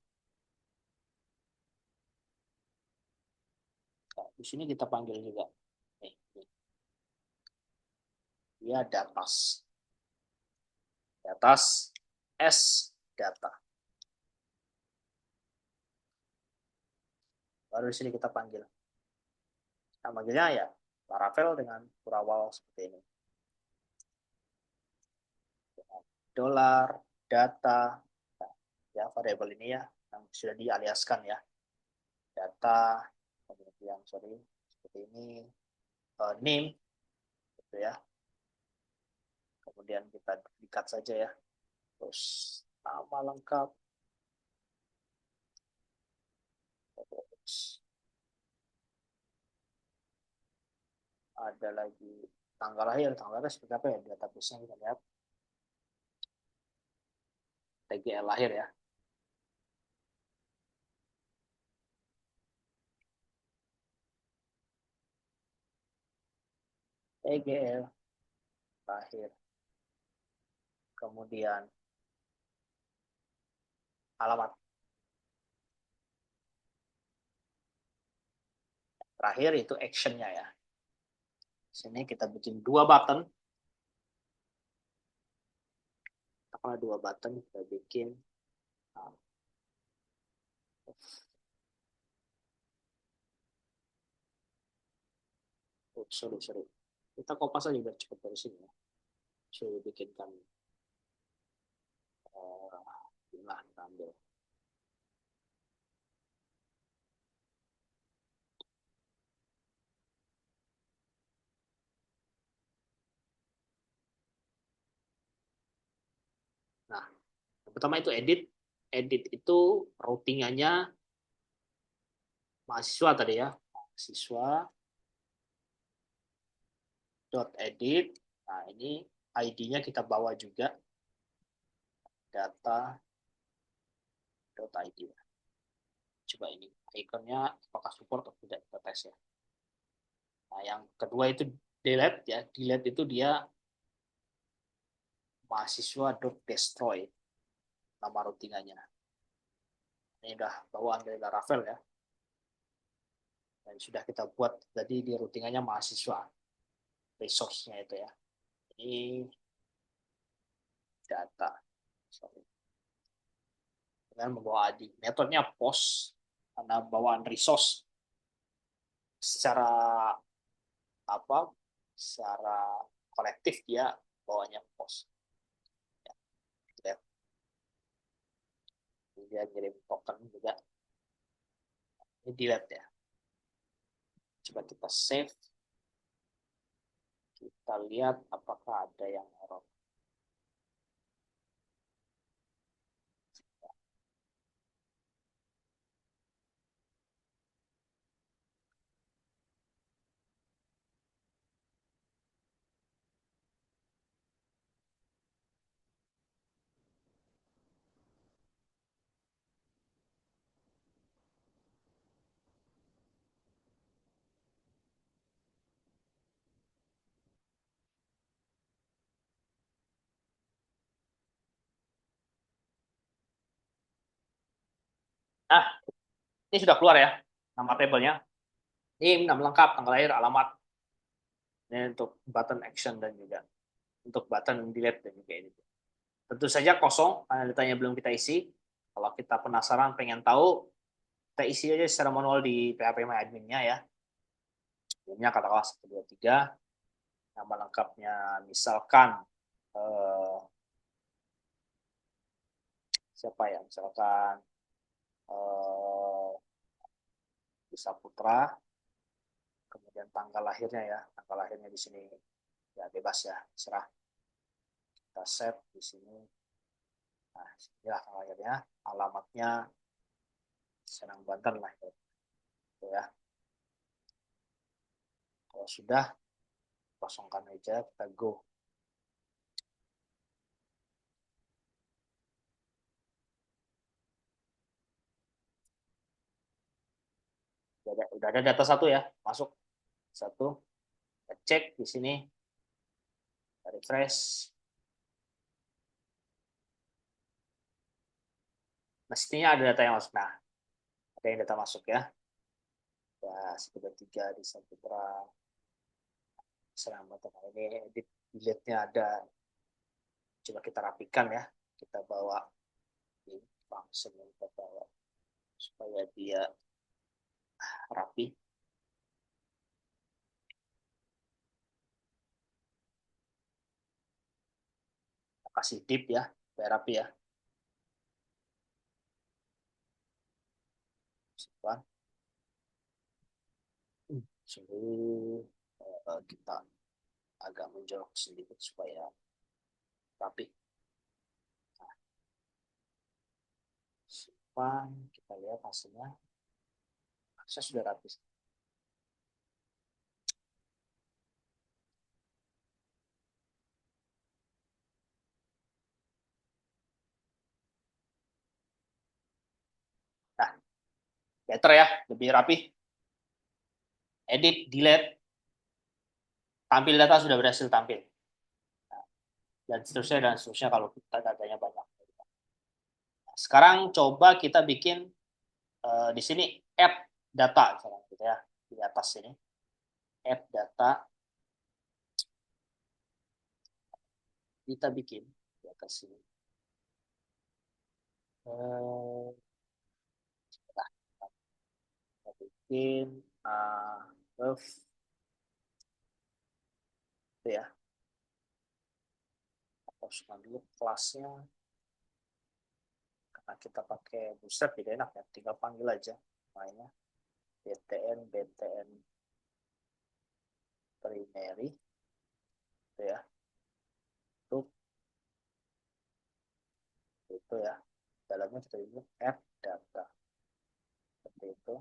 [SPEAKER 1] Nah, di sini kita panggil juga. Nih. Dia datas. Datas S data. Baru di sini kita panggil. Nah, manggilnya ya Laravel dengan Kurawal seperti ini. Dolar, data, ya variabel ini ya yang sudah dialiaskan ya. Data, kemudian seperti ini, name, gitu ya. Kemudian kita dikat saja ya. Terus nama lengkap. Terus ada lagi tanggal lahir seperti apa ya database-nya kita lihat. TGL lahir ya. TGL lahir. Kemudian alamat. Terakhir itu action-nya ya. Sini kita bikin dua button. Apa dua button kita bikin. Sorry. Kita kopas aja biar cepat dari sini ya. Saya bikinkan kita ambil. Nah, yang pertama itu edit. Edit itu routingannya mahasiswa tadi ya. Mahasiswa .edit. Nah, ini ID-nya kita bawa juga. Data.id. Coba ini ikonnya apakah support atau tidak kita tes ya. Nah, yang kedua itu delete ya. Delete itu dia mahasiswa.destroy nama routingannya. Ini udah bawaan dari Laravel ya. Dan sudah kita buat tadi di routingannya mahasiswa. Resource-nya itu ya. Ini data. Dengan membawa ID. Metodenya post karena bawaan resource secara apa? Secara kolektif dia bawanya post. Ya. Dia kirim token juga. Ini delete ya. Coba kita save. Kita lihat apakah ada yang error. Nah, ini sudah keluar ya nama tabelnya. Ini nama lengkap, tanggal lahir, alamat. Ini untuk button action dan juga untuk button delete dan juga ini. Tentu saja kosong karena datanya belum kita isi. Kalau kita penasaran pengen tahu, kita isi aja secara manual di PHP My Admin-nya ya. Namanya katakanlah 1, 2, 3. Nama lengkapnya misalkan siapa ya? Misalkan Bisa Putra, kemudian tanggal lahirnya ya. Tanggal lahirnya di sini ya bebas ya, serah. Kita set di sini. Nah, inilah tanggal lahirnya, alamatnya Serang Banten lah gitu ya. Kalau sudah kosongkan aja, kita go. Udah ada data satu ya, masuk satu. Kita cek di sini, refresh. Mestinya ada data yang masuk. Nah, ada yang data masuk ya. Ya, 1, 2, 3 di Saputra. Serang Banten. Nah, ini edit delete-nya ada. Coba kita rapikan ya. Kita bawa di function yang kita bawa supaya dia rapi. Kasih div ya, supaya rapi ya. Simpan. Suhu kita agak menjorok sedikit supaya rapi. Nah, simpan, kita lihat hasilnya. Saya sudah rapi. Nah, better ya, lebih rapi. Edit, delete, tampil data sudah berhasil tampil. Nah, dan seterusnya kalau kita datanya banyak. Nah, sekarang coba kita bikin di sini add data, misalnya gitu ya, di atas sini. Add data, kita bikin di atas sini. Kita bikin ref itu ya. Hapuskan dulu kelasnya. Karena kita pakai Bootstrap jadi enak ya, tinggal panggil aja namanya btn primary itu ya, itu ya, dalamnya kita bikin add data seperti itu.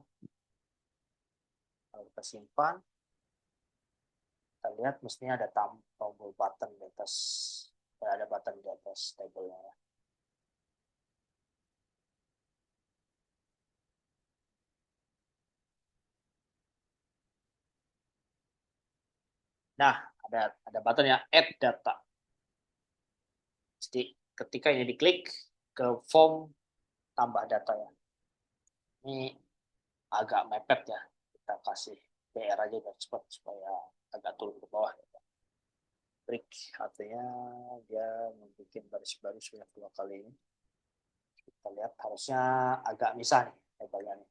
[SPEAKER 1] Kalau kita simpan, kita lihat mestinya ada tombol button di atas, ada button di atas tabelnya ya. Nah, ada button ya, add data. Jadi ketika ini diklik ke form tambah data ya. Ini agak mepet ya. Kita kasih PR aja biar cepat supaya agak turun ke bawah. Trik artinya dia membuat baris-baris banyak 2 kali ini. Kita lihat harusnya agak misah nih tabelnya nih.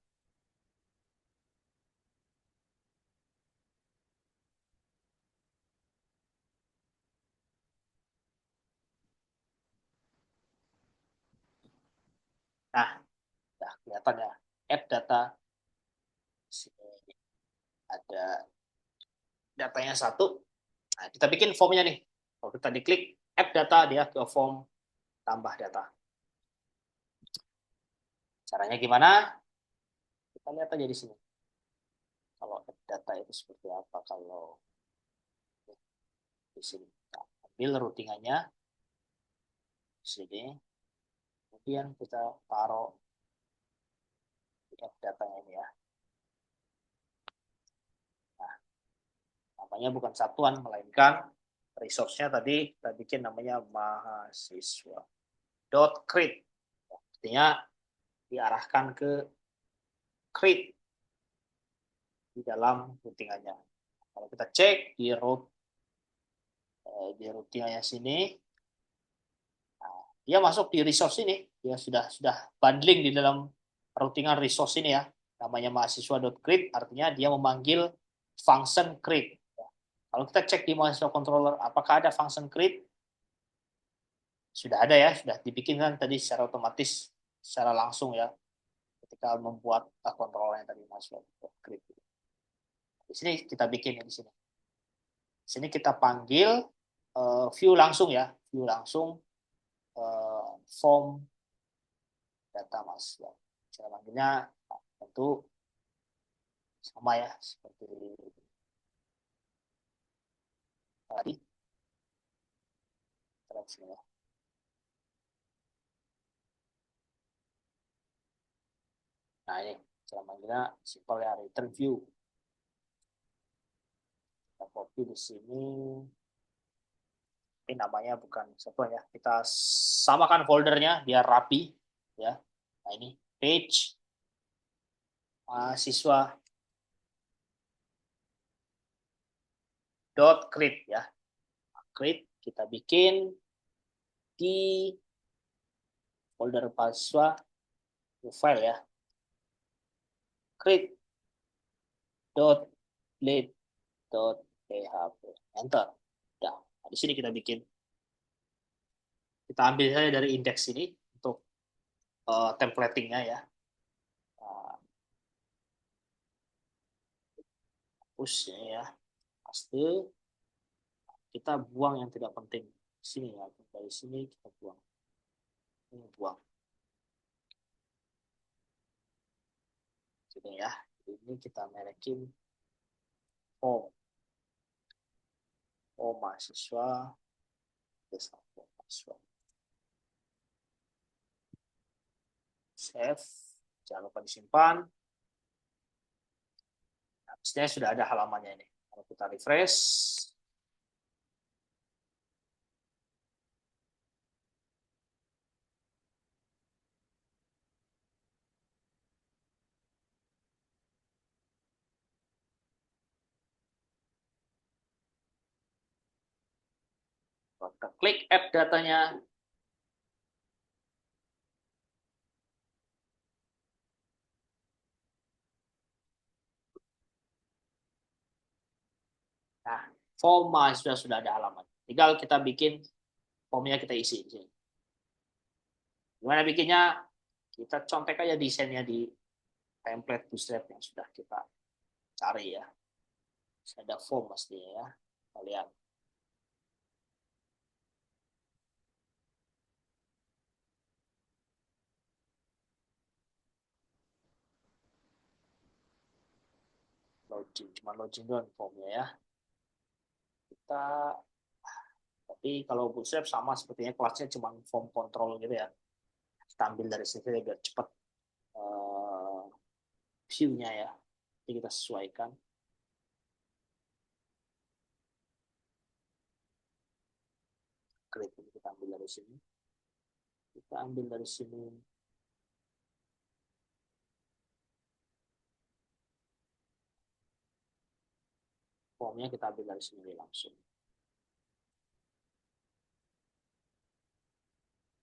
[SPEAKER 1] Nah, udah kelihatan ya. Add data. Sini ada datanya satu. Nah, kita bikin formnya nih. Kalau kita diklik add data, dia ke form tambah data. Caranya gimana? Kita lihat aja di sini. Kalau add data itu seperti apa kalau di sini. Kita ambil routingannya di sini. Kemudian kita taruh di add datanya ini ya. Nah, namanya bukan satuan, melainkan resource-nya tadi kita bikin namanya mahasiswa .create. Artinya diarahkan ke create di dalam routingannya. Kalau kita cek di routingannya sini, nah, dia masuk di resource ini, dia sudah bundling di dalam routingan resource ini ya. Namanya mahasiswa.create, artinya dia memanggil function create. Kalau kita cek di mahasiswa controller, apakah ada function create? Sudah ada ya, sudah dibikin kan tadi secara otomatis, secara langsung ya, ketika membuat controller yang tadi mahasiswa create. Di sini kita bikin ya di sini. Di sini kita panggil view langsung ya, view langsung form data mahasiswa. Cara panggilnya tentu sama ya seperti tadi. Ya. Nah ini cara panggilnya simple ya, return view. Kita copy di sini. Ini namanya bukan satu ya. Kita samakan foldernya biar rapi ya. Nah ini page mahasiswa .create ya. Create kita bikin di folder mahasiswa file ya. Create .late.php. Enter. Nah, di sini kita bikin. Kita ambil saja dari indeks ini untuk templatingnya ya. Push ya. Paste. Kita buang yang tidak penting. Sini ya. Dari sini kita buang. Ini buang. Gitu ya. Ini kita merekin form. Form mahasiswa. Mahasiswa. Save. Jangan lupa disimpan. Nah, sebenarnya sudah ada halamannya ini. Kalau kita refresh. Kita klik add datanya. Nah, form mahasiswa sudah ada halaman. Tinggal kita bikin formnya, kita isi di sini. Gimana bikinnya? Kita contek aja desainnya di template Bootstrap yang sudah kita cari ya. Ada form pastinya ya. Kita lihat. Login, cuma login doang formnya ya. Kita tapi kalau Bootstrap sama sepertinya kelasnya cuma form control gitu ya. Kita ambil dari sini biar cepat view-nya ya. Jadi kita sesuaikan. Klik kita ambil dari sini. Kita ambil dari sini. Formnya kita ambil dari sini langsung.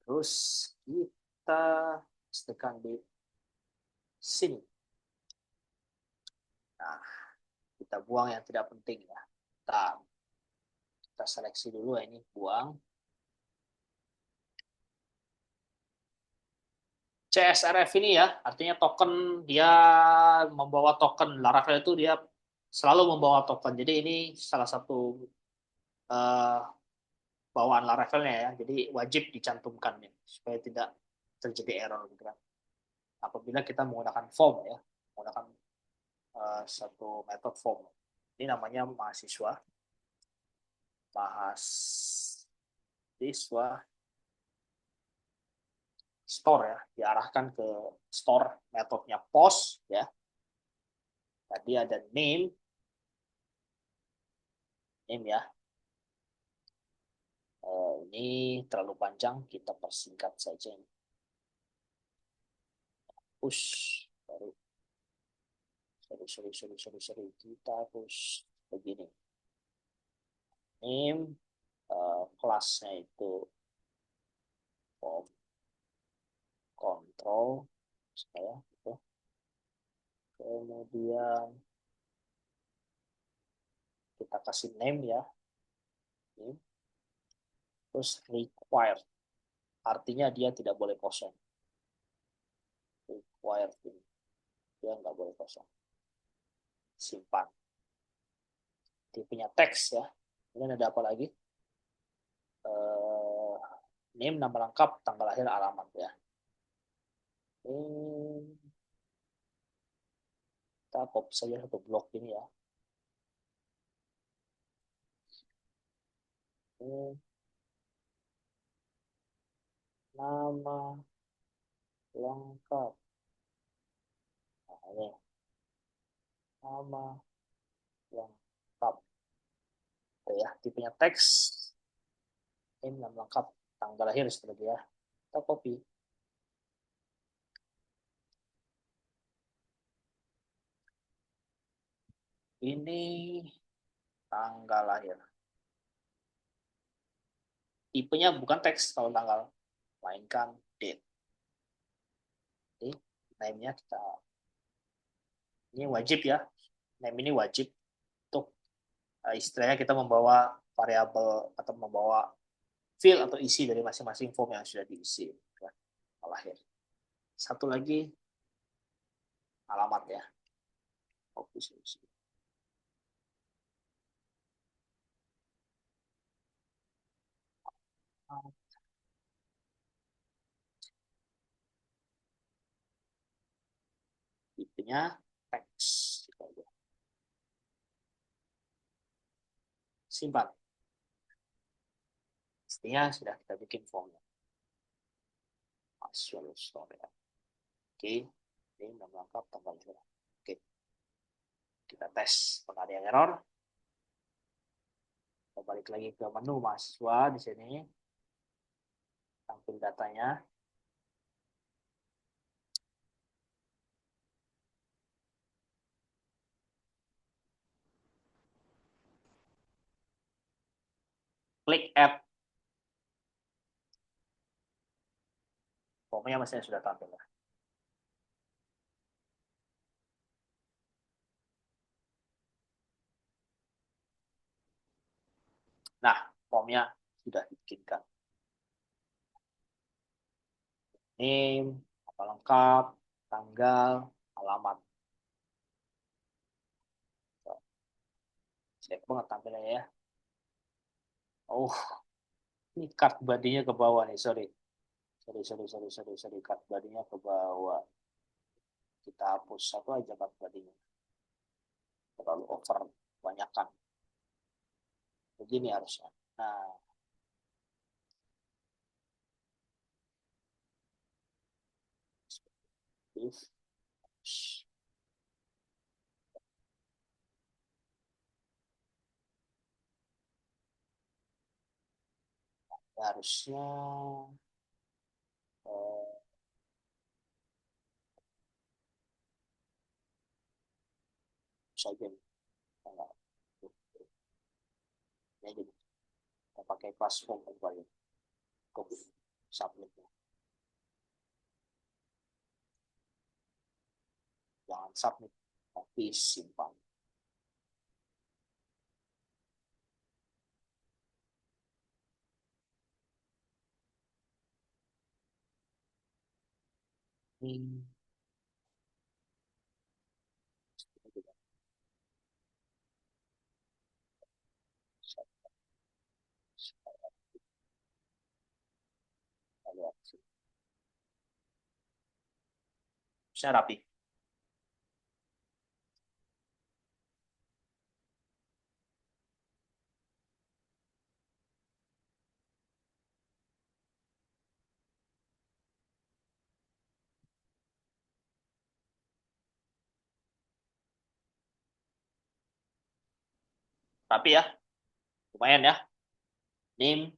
[SPEAKER 1] Terus kita pastikan di sini. Nah, kita buang yang tidak penting ya. Kita seleksi dulu ya, ini buang. CSRF ini ya, artinya token, dia membawa token. Laravel itu dia selalu membawa token. Jadi ini salah satu bawaan Laravelnya ya. Jadi wajib dicantumkan ya, supaya tidak terjadi error gitu kan. Apabila kita menggunakan form ya, menggunakan satu metode form. Ini namanya mahasiswa store ya, diarahkan ke store, metodenya post ya. Tadi ada name ya. Ini terlalu panjang, kita persingkat saja. Push, sorry, kita push begini. Name, kelasnya itu form control saya gitu. Kemudian kita kasih name ya. Name. Terus required, artinya dia tidak boleh kosong. Required ini, dia nggak boleh kosong. Simpan. Tipenya teks ya. Kemudian ada apa lagi? Name, nama lengkap, tanggal lahir, alamat ya. Kita copy saja satu blok ini ya. Nama lengkap. Nah, ini nama lengkap. Oke ya, tipenya teks. Ini nama lengkap, tanggal lahir seperti ya. Kita copy. Ini tanggal lahir. Tipenya bukan teks kalau tanggal, melainkan date. Oke, name-nya kita, ini wajib ya. Name ini wajib untuk istilahnya kita membawa variabel atau membawa field atau isi dari masing-masing form yang sudah diisi ya, lahir. Satu lagi alamat ya. Fokus. Tipenya teks. Simpan. Pastinya sudah kita bikin formnya. Masuk store ya. Oke, ini nama lengkap, tanggal lahir. Oke, kita tes. Apakah ada yang error? Kita balik lagi ke menu mahasiswa di sini. Tampil datanya. Klik add. Formnya masih sudah tampil ya. Nah, formnya sudah dibikinkan. Name, apa lengkap, tanggal, alamat. Jelek banget tampilannya ya. Oh, ini card badinya ke bawah nih, sorry. Sorry. Card badinya ke bawah. Kita hapus satu aja card badinya. Terlalu over, banyakkan. Begini harusnya. Nah, if harusnya eh, saja enggak ya, jadi kita pakai classroom kembali copy submit, jangan submit tapi simpan. Ini saya rapi. Rapi ya, lumayan ya. Name,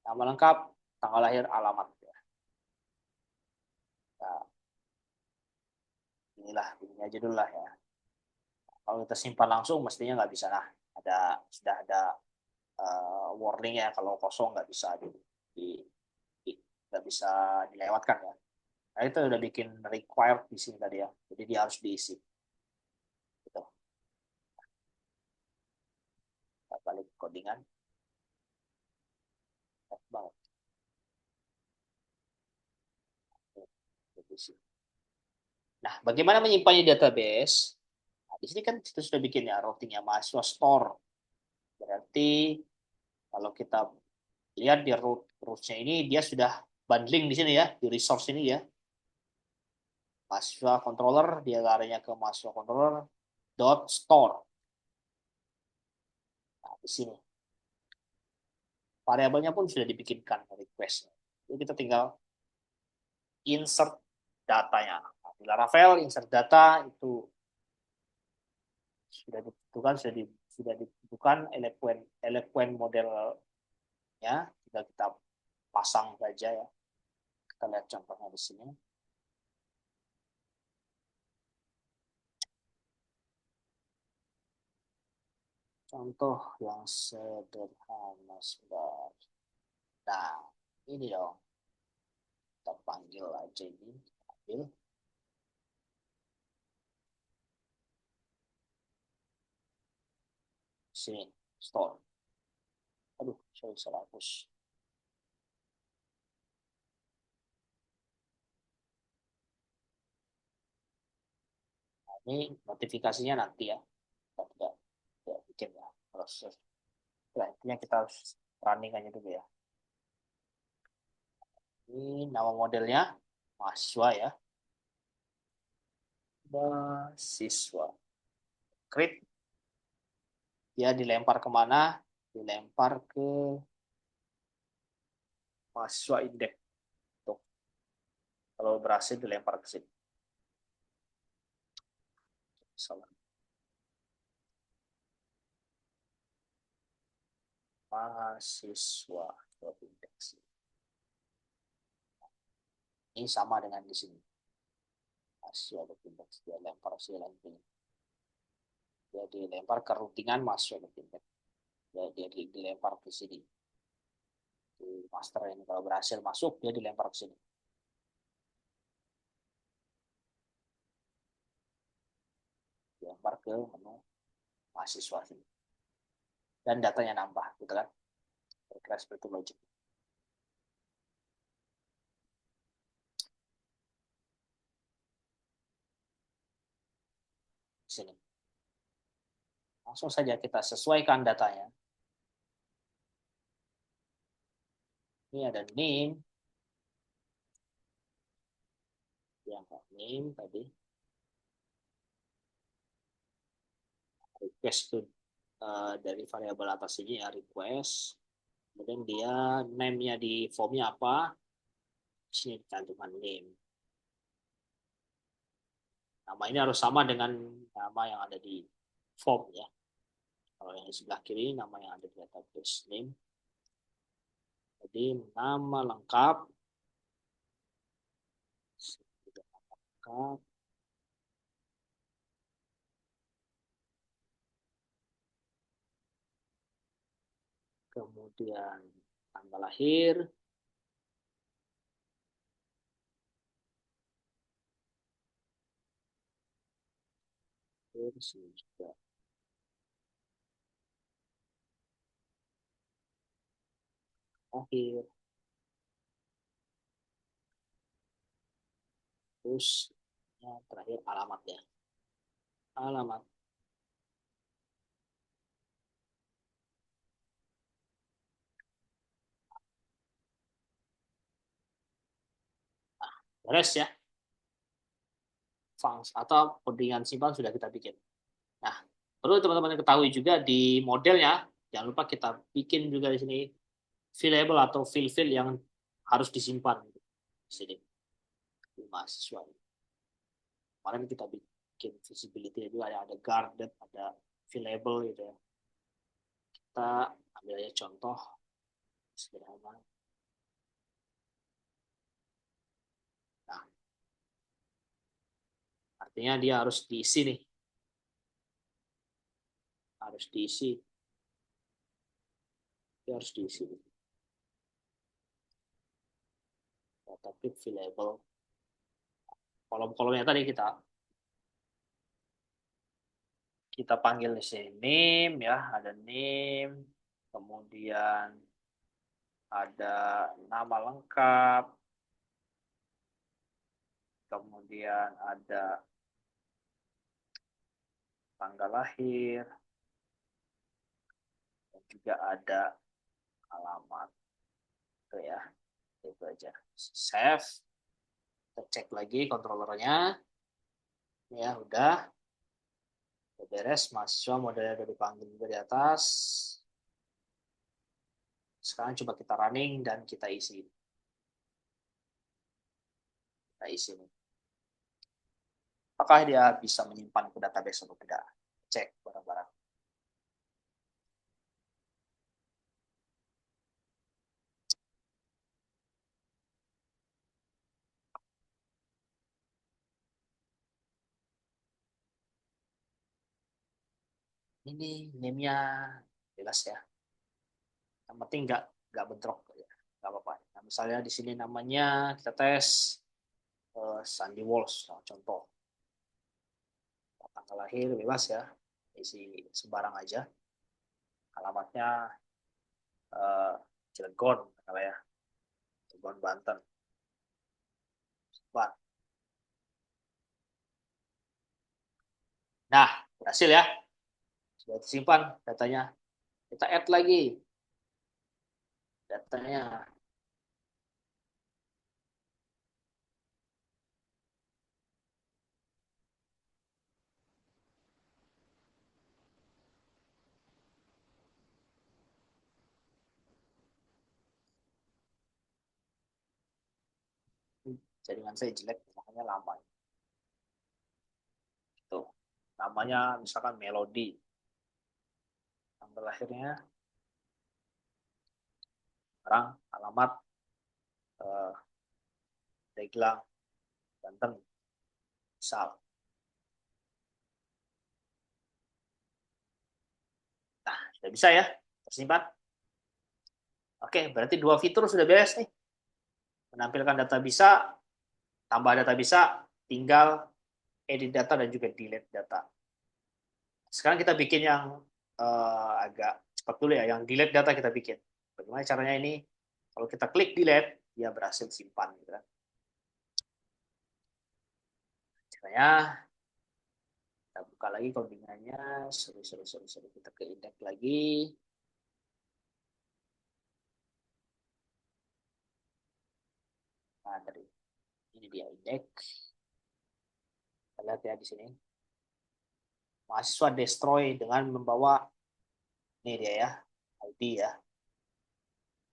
[SPEAKER 1] nama lengkap, tanggal lahir, alamat ya. Nah, inilah ini aja dulu lah ya. Kalau kita simpan langsung mestinya nggak bisa. Nah, sudah ada warning ya, kalau kosong nggak bisa nggak bisa dilewatkan ya. Nah, itu udah bikin required di sini tadi ya. Jadi dia harus diisi. Gitu. balik codingan. Banget. Nah, bagaimana menyimpannya di database? Nah, di sini kan kita sudah bikin ya routingnya mahasiswa store. Berarti kalau kita lihat di root-nya ini dia sudah bundling di sini ya, di resource ini ya. Mahasiswa controller dia larinya ke mahasiswa controller dot store. Nah, di sini variabelnya pun sudah dibikinkan request. Jadi kita tinggal insert datanya. Nah, di Laravel insert data itu sudah ditentukan, sudah ditentukan eloquent modelnya, tinggal kita pasang saja ya. Kita lihat contohnya di sini. Contoh yang sederhana sebentar. Nah, ini dong. Kita panggil aja ini. Ambil. Sini. Store. Aduh, saya salah hapus. Nah, ini notifikasinya nanti ya. Kita tidak bikin ya. Proses. Nah, intinya kita harus running aja dulu ya. Ini nama modelnya mahasiswa ya. Mahasiswa. Create. Dia dilempar kemana? Dilempar ke mahasiswa indeks. Tuh. Kalau berhasil dilempar ke sini. Salah. Mahasiswa indeks. Ini sama dengan di sini. Mahasiswa indeks. Dia lempar lagi. Dia dilempar ke routingan mahasiswa indeks. Dia dilempar ke sini. Di master ini kalau berhasil masuk, dia dilempar ke sini. Dilempar ke menu mahasiswa sini. Dan datanya nambah, gitu kan? Kira-kira seperti itu logik. Sini. Langsung saja kita sesuaikan datanya. Ini ada name. Yang name tadi. Request to dari variabel atas ini ya, request. Kemudian dia name-nya di formnya apa? Sini cantumkan name. Nama ini harus sama dengan nama yang ada di form ya. Kalau yang di sebelah kiri nama yang ada di database name. Jadi nama lengkap. Kemudian tanggal lahir. Terus juga lahir. Terus ya, terakhir alamat ya. Alamat. Beres ya. Funks atau codingan simpan sudah kita bikin. Nah, perlu teman-teman ketahui juga di modelnya, jangan lupa kita bikin juga di sini fill atau fill yang harus disimpan di sini di mahasiswa. Kemarin kita bikin visibility juga ada guarded, ada fillable gitu ya. Kita ambil aja contoh sederhana. Nah, artinya dia harus diisi nih. Harus diisi. Dia harus diisi. Tapi fillable. Kolom-kolomnya tadi kita Kita panggil di sini name ya, ada name, kemudian ada nama lengkap, kemudian ada tanggal lahir, dan juga ada alamat. Itu ya, itu aja. Save, kita cek lagi controllernya. Ya udah beres, mahasiswa modalnya udah dipanggil juga di atas. Sekarang coba kita running dan kita isi. Kita isi nih. Apakah dia bisa menyimpan ke database atau tidak? Cek barang-barang. Ini name-nya bebas ya. Yang penting nggak bentrok ya. Nggak apa-apa. Nah, misalnya di sini namanya kita tes Sandy Walsh, nah, contoh. Tanggal lahir bebas ya. Isi sembarang aja. Alamatnya uh, Cilegon, kalau ya. Cilegon, Banten. Bah. Nah, berhasil ya. Sudah disimpan datanya. Kita add lagi datanya. Jaringan saya jelek, makanya lama. Tuh, namanya misalkan Melody. Tanggal lahirnya, sekarang alamat eh, Deglang, Banten, misal. Nah, sudah bisa ya, tersimpan. Oke, berarti dua fitur sudah beres nih. Menampilkan data bisa, tambah data bisa, tinggal edit data dan juga delete data. Sekarang kita bikin yang agak cepat dulu ya, yang delete data kita bikin. Bagaimana caranya ini? Kalau kita klik delete, dia berhasil simpan. Gitu kan. Caranya, kita buka lagi codingannya, seru. Kita ke index lagi. Nah, dari ini dia index. Kita lihat ya di sini. Mahasiswa destroy dengan membawa ini dia ya, ID ya.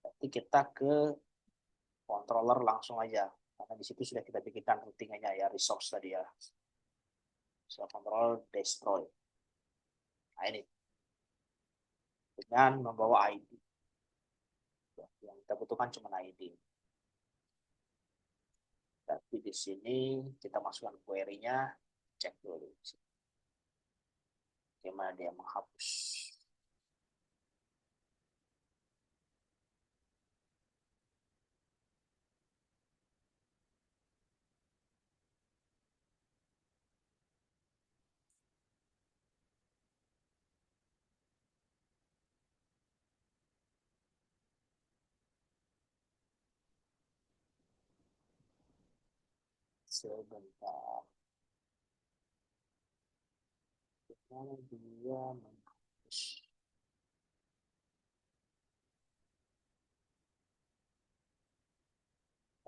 [SPEAKER 1] Nanti kita ke controller langsung aja. Karena di situ sudah kita bikinkan routingannya ya, resource tadi ya. Setelah controller destroy. Nah ini. Dengan membawa ID. Yang kita butuhkan cuma ID. Tapi di sini kita masukkan query-nya, cek dulu. Bagaimana dia menghapus. Sebentar. Bagaimana dia menghapus.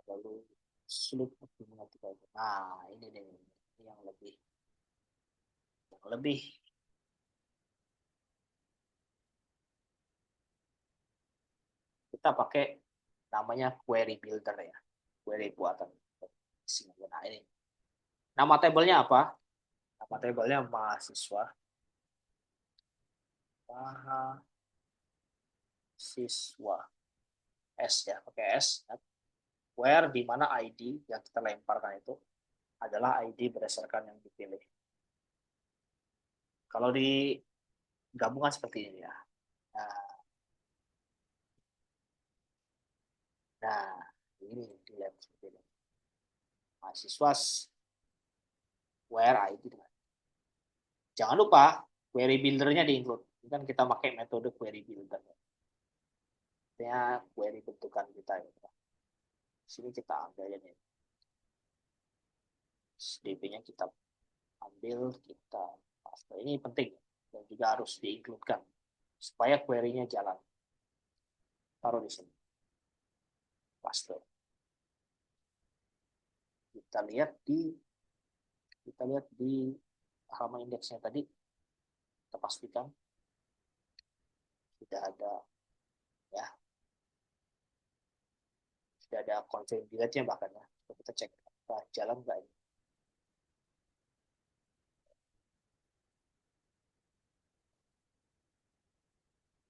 [SPEAKER 1] Lalu sulit untuk mengerti. Nah, ini deh. Ini yang lebih kita pakai namanya query builder ya, query buatan. Nah ini nama tabelnya apa? Nama tabelnya mahasiswa, mahasiswa S ya, pakai S. Where di mana ID yang kita lemparkan itu adalah ID berdasarkan yang dipilih. Kalau di gabungan seperti ini ya. Nah, nah ini dilihat seperti ini. Mahasiswa where ID. Jangan lupa query builder-nya di-include. Ini kan kita pakai metode query builder. Artinya query bentukan kita. Gitu. Sini kita ambil aja nih. DB-nya kita ambil, kita paste. Ini penting dan juga harus di-include-kan supaya query-nya jalan. Taruh di sini. Paste. Kita lihat di halaman indeksnya tadi, kita pastikan sudah ada ya, sudah ada confirm delete-nya bahkan ya. Kita cek apa jalan nggak ini.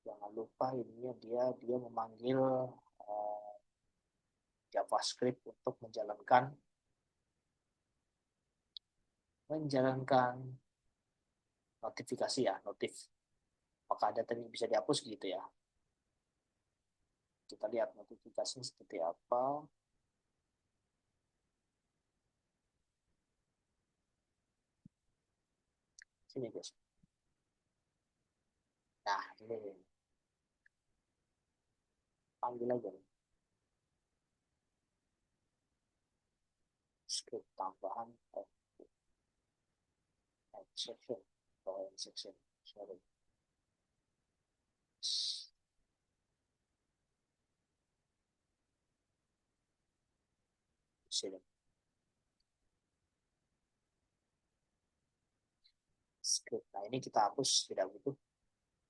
[SPEAKER 1] Jangan lupa ininya dia memanggil JavaScript untuk menjalankan notifikasi ya, notif. Apakah data ini bisa dihapus gitu ya? Kita lihat notifikasinya seperti apa. Sini guys. Nah ini panggil aja nih. Script tambahan section section sorry. Sini. Script. Nah ini kita hapus, tidak butuh.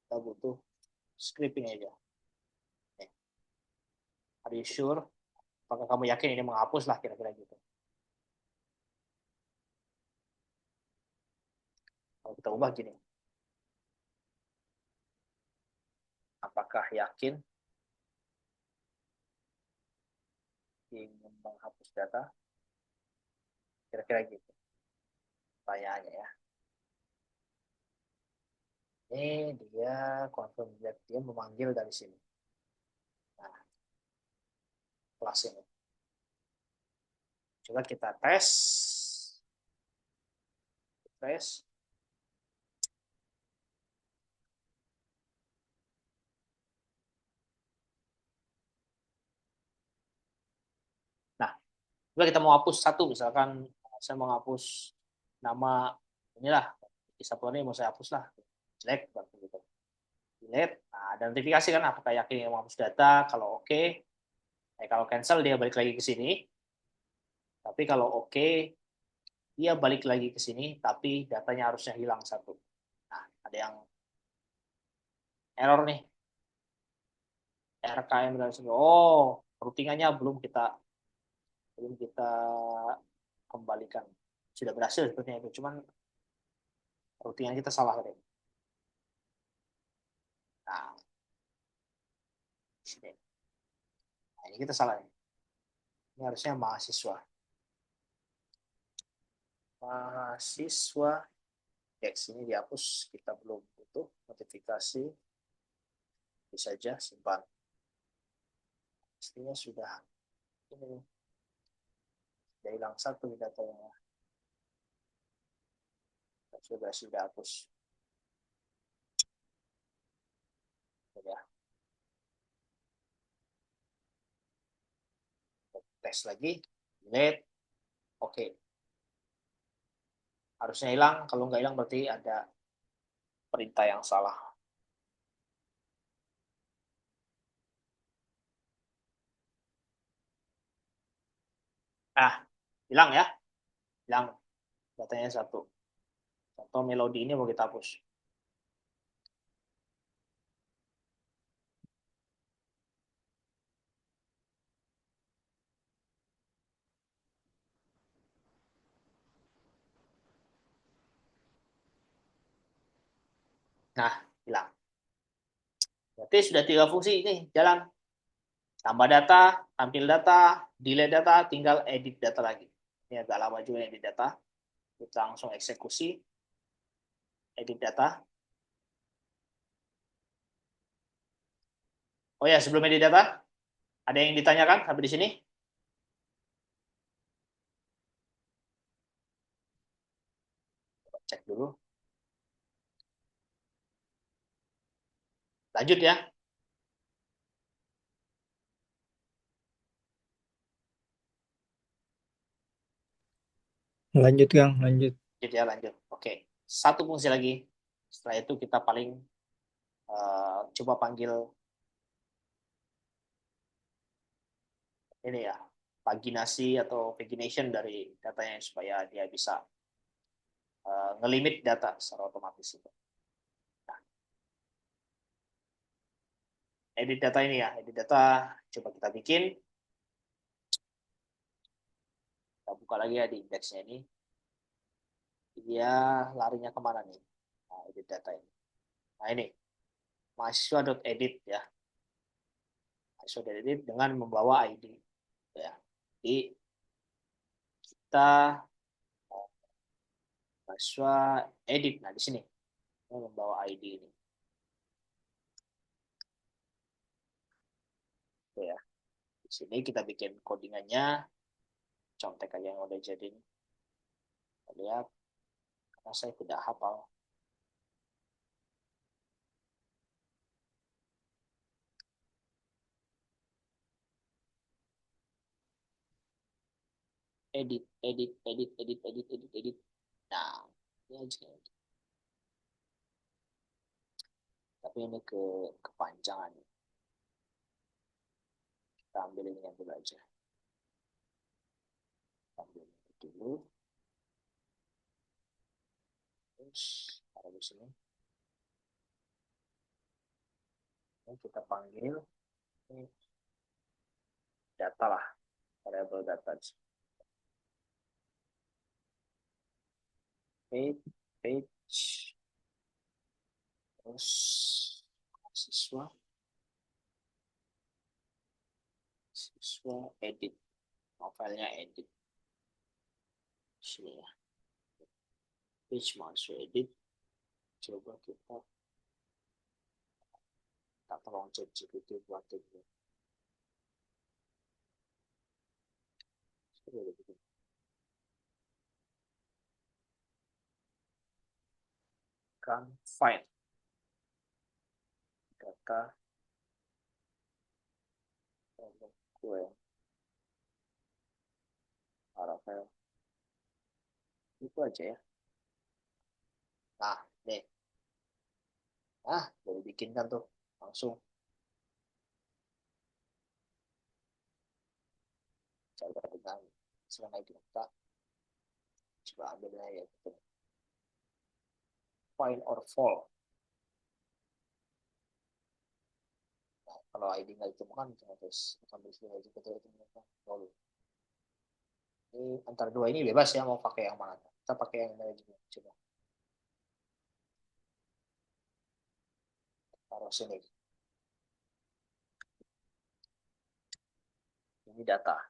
[SPEAKER 1] Kita butuh script ini aja. Nih. Are you sure? Apakah kamu yakin ini menghapus lah kira-kira gitu. Kalau kita ubah gini. Apakah yakin ingin menghapus data? Kira-kira gitu. Pertanyaannya ya. Ini dia confirm dia memanggil dari sini. Nah, kelas ini. Coba kita tes. Tes. Nah, coba kita mau hapus satu, misalkan saya mau hapus nama inilah, kisah ini mau saya hapus lah. Jelek, gitu. Delete. Nah, ada notifikasi kan, apakah yakin mau hapus data, kalau oke. Kalau cancel dia balik lagi ke sini. Tapi kalau oke, dia balik lagi ke sini, tapi datanya harusnya hilang satu. Nah, ada yang error nih. RKM dan sebagainya. Oh, routingannya belum kita kembalikan. Sudah berhasil sepertinya itu, cuman routingan kita salah tadi. Nah, sini. Nah, ini kita salah nih. Ini harusnya mahasiswa. Mahasiswa. Teks ini dihapus, kita belum butuh notifikasi. Bisa saja simpan. Pastinya sudah ini sudah hilang satu datanya. Sudah hapus. Ya. Tes lagi, delete, oke. Harusnya hilang, kalau nggak hilang berarti ada perintah yang salah. Nah, hilang ya, hilang datanya satu. Contoh melodi ini mau kita hapus. Nah, hilang. Berarti sudah 3 fungsi ini jalan. Tambah data, tampil data, delete data, tinggal edit data lagi. Ini agak lama juga edit data. Kita langsung eksekusi. Edit data. Oh ya, sebelum edit data, ada yang ditanyakan sampai di sini? Cek dulu. Lanjut ya.
[SPEAKER 2] Lanjut Kang, lanjut.
[SPEAKER 1] Lanjut ya, lanjut. Oke. Satu fungsi lagi. Setelah itu kita paling coba panggil ini ya, paginasi atau pagination dari datanya supaya dia bisa ngelimit data secara otomatis itu. Nah, edit data ini ya, edit data coba kita bikin. Kita buka lagi ya di indeksnya ini. Dia larinya kemana nih? Nah, edit data ini. Nah ini, mahasiswa.edit ya. Mahasiswa.edit dengan membawa ID. Ya. Jadi kita mahasiswa edit. Nah di sini, membawa ID ini. Oke ya. Di sini kita bikin codingannya, contek aja yang udah jadi. Kita lihat, karena saya tidak hafal. Edit, edit, edit, edit, edit, edit, edit. Nah, ini aja. Tapi ini kepanjangan. Kita ambil ini yang dulu aja. Kita ambil ini dulu. Terus, taruh di sini. Ini kita panggil ini data lah. Variable data. Page, page. Terus, siswa, siswa edit. Novelnya edit. Sini ya. Page masuk edit. Coba kita tolong cek GPT buat ini. Kan fine data gue Laravel itu aja ya. Nah, nih, baru bikin kan tuh langsung coba dengan selama itu kita coba ambil ya gitu. Find or fall. Nah, kalau ID nggak ditemukan terus ambil sini aja betul itu fall. Ini antara dua ini bebas ya mau pakai yang mana. Kita pakai yang manajemen coba taruh sini. Ini data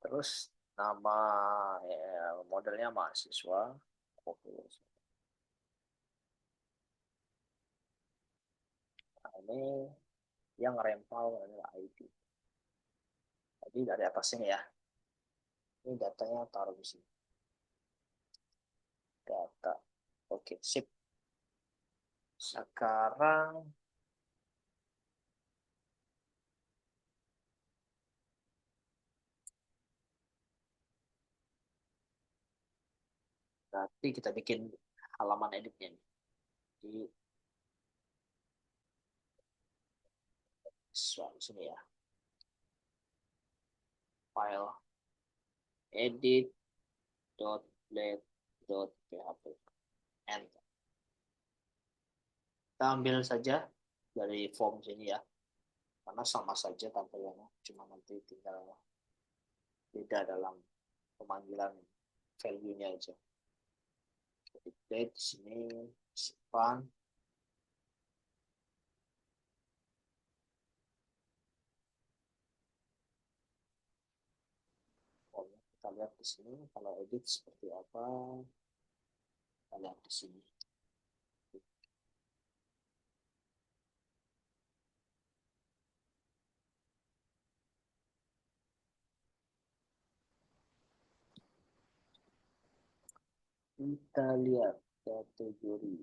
[SPEAKER 1] terus nama ya, modelnya mahasiswa. Oke. Nah, ini yang rempal adalah ID. Jadi dari atas ini ya. Ini datanya taruh di sini. Data. Oke, sip. Sekarang nanti kita bikin halaman editnya nih. Di sini ya. File edit dot blade dot php. Enter. Kita ambil saja dari form sini ya. Karena sama saja tampilannya. Cuma nanti tinggal beda dalam pemanggilan value-nya aja. Date di sini simpan. Kita lihat di sini kalau edit seperti apa. Kita lihat di sini. Kita lihat kategori.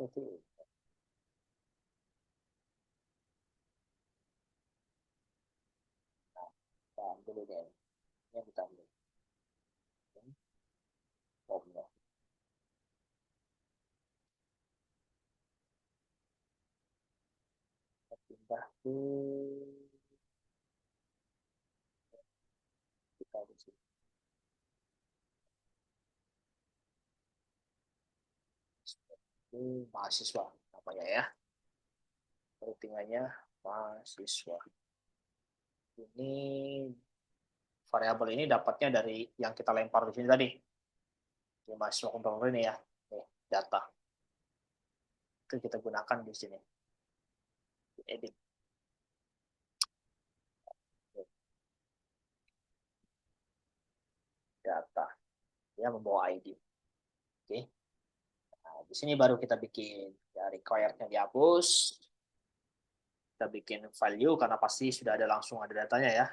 [SPEAKER 1] Itu. Nah, dulu deh. Ini kita ambil. Formnya. Kita pindah ke kita di sini. Ini mahasiswa namanya ya. Routingannya mahasiswa. Ini variabel ini dapatnya dari yang kita lempar di sini tadi. Di mahasiswa controller ini ya. Nih, data. Itu kita gunakan di sini. Edit data. Dia membawa ID. Oke. Nah, di sini baru kita bikin ya, required-nya dihapus. Kita bikin value karena pasti sudah ada langsung ada datanya ya.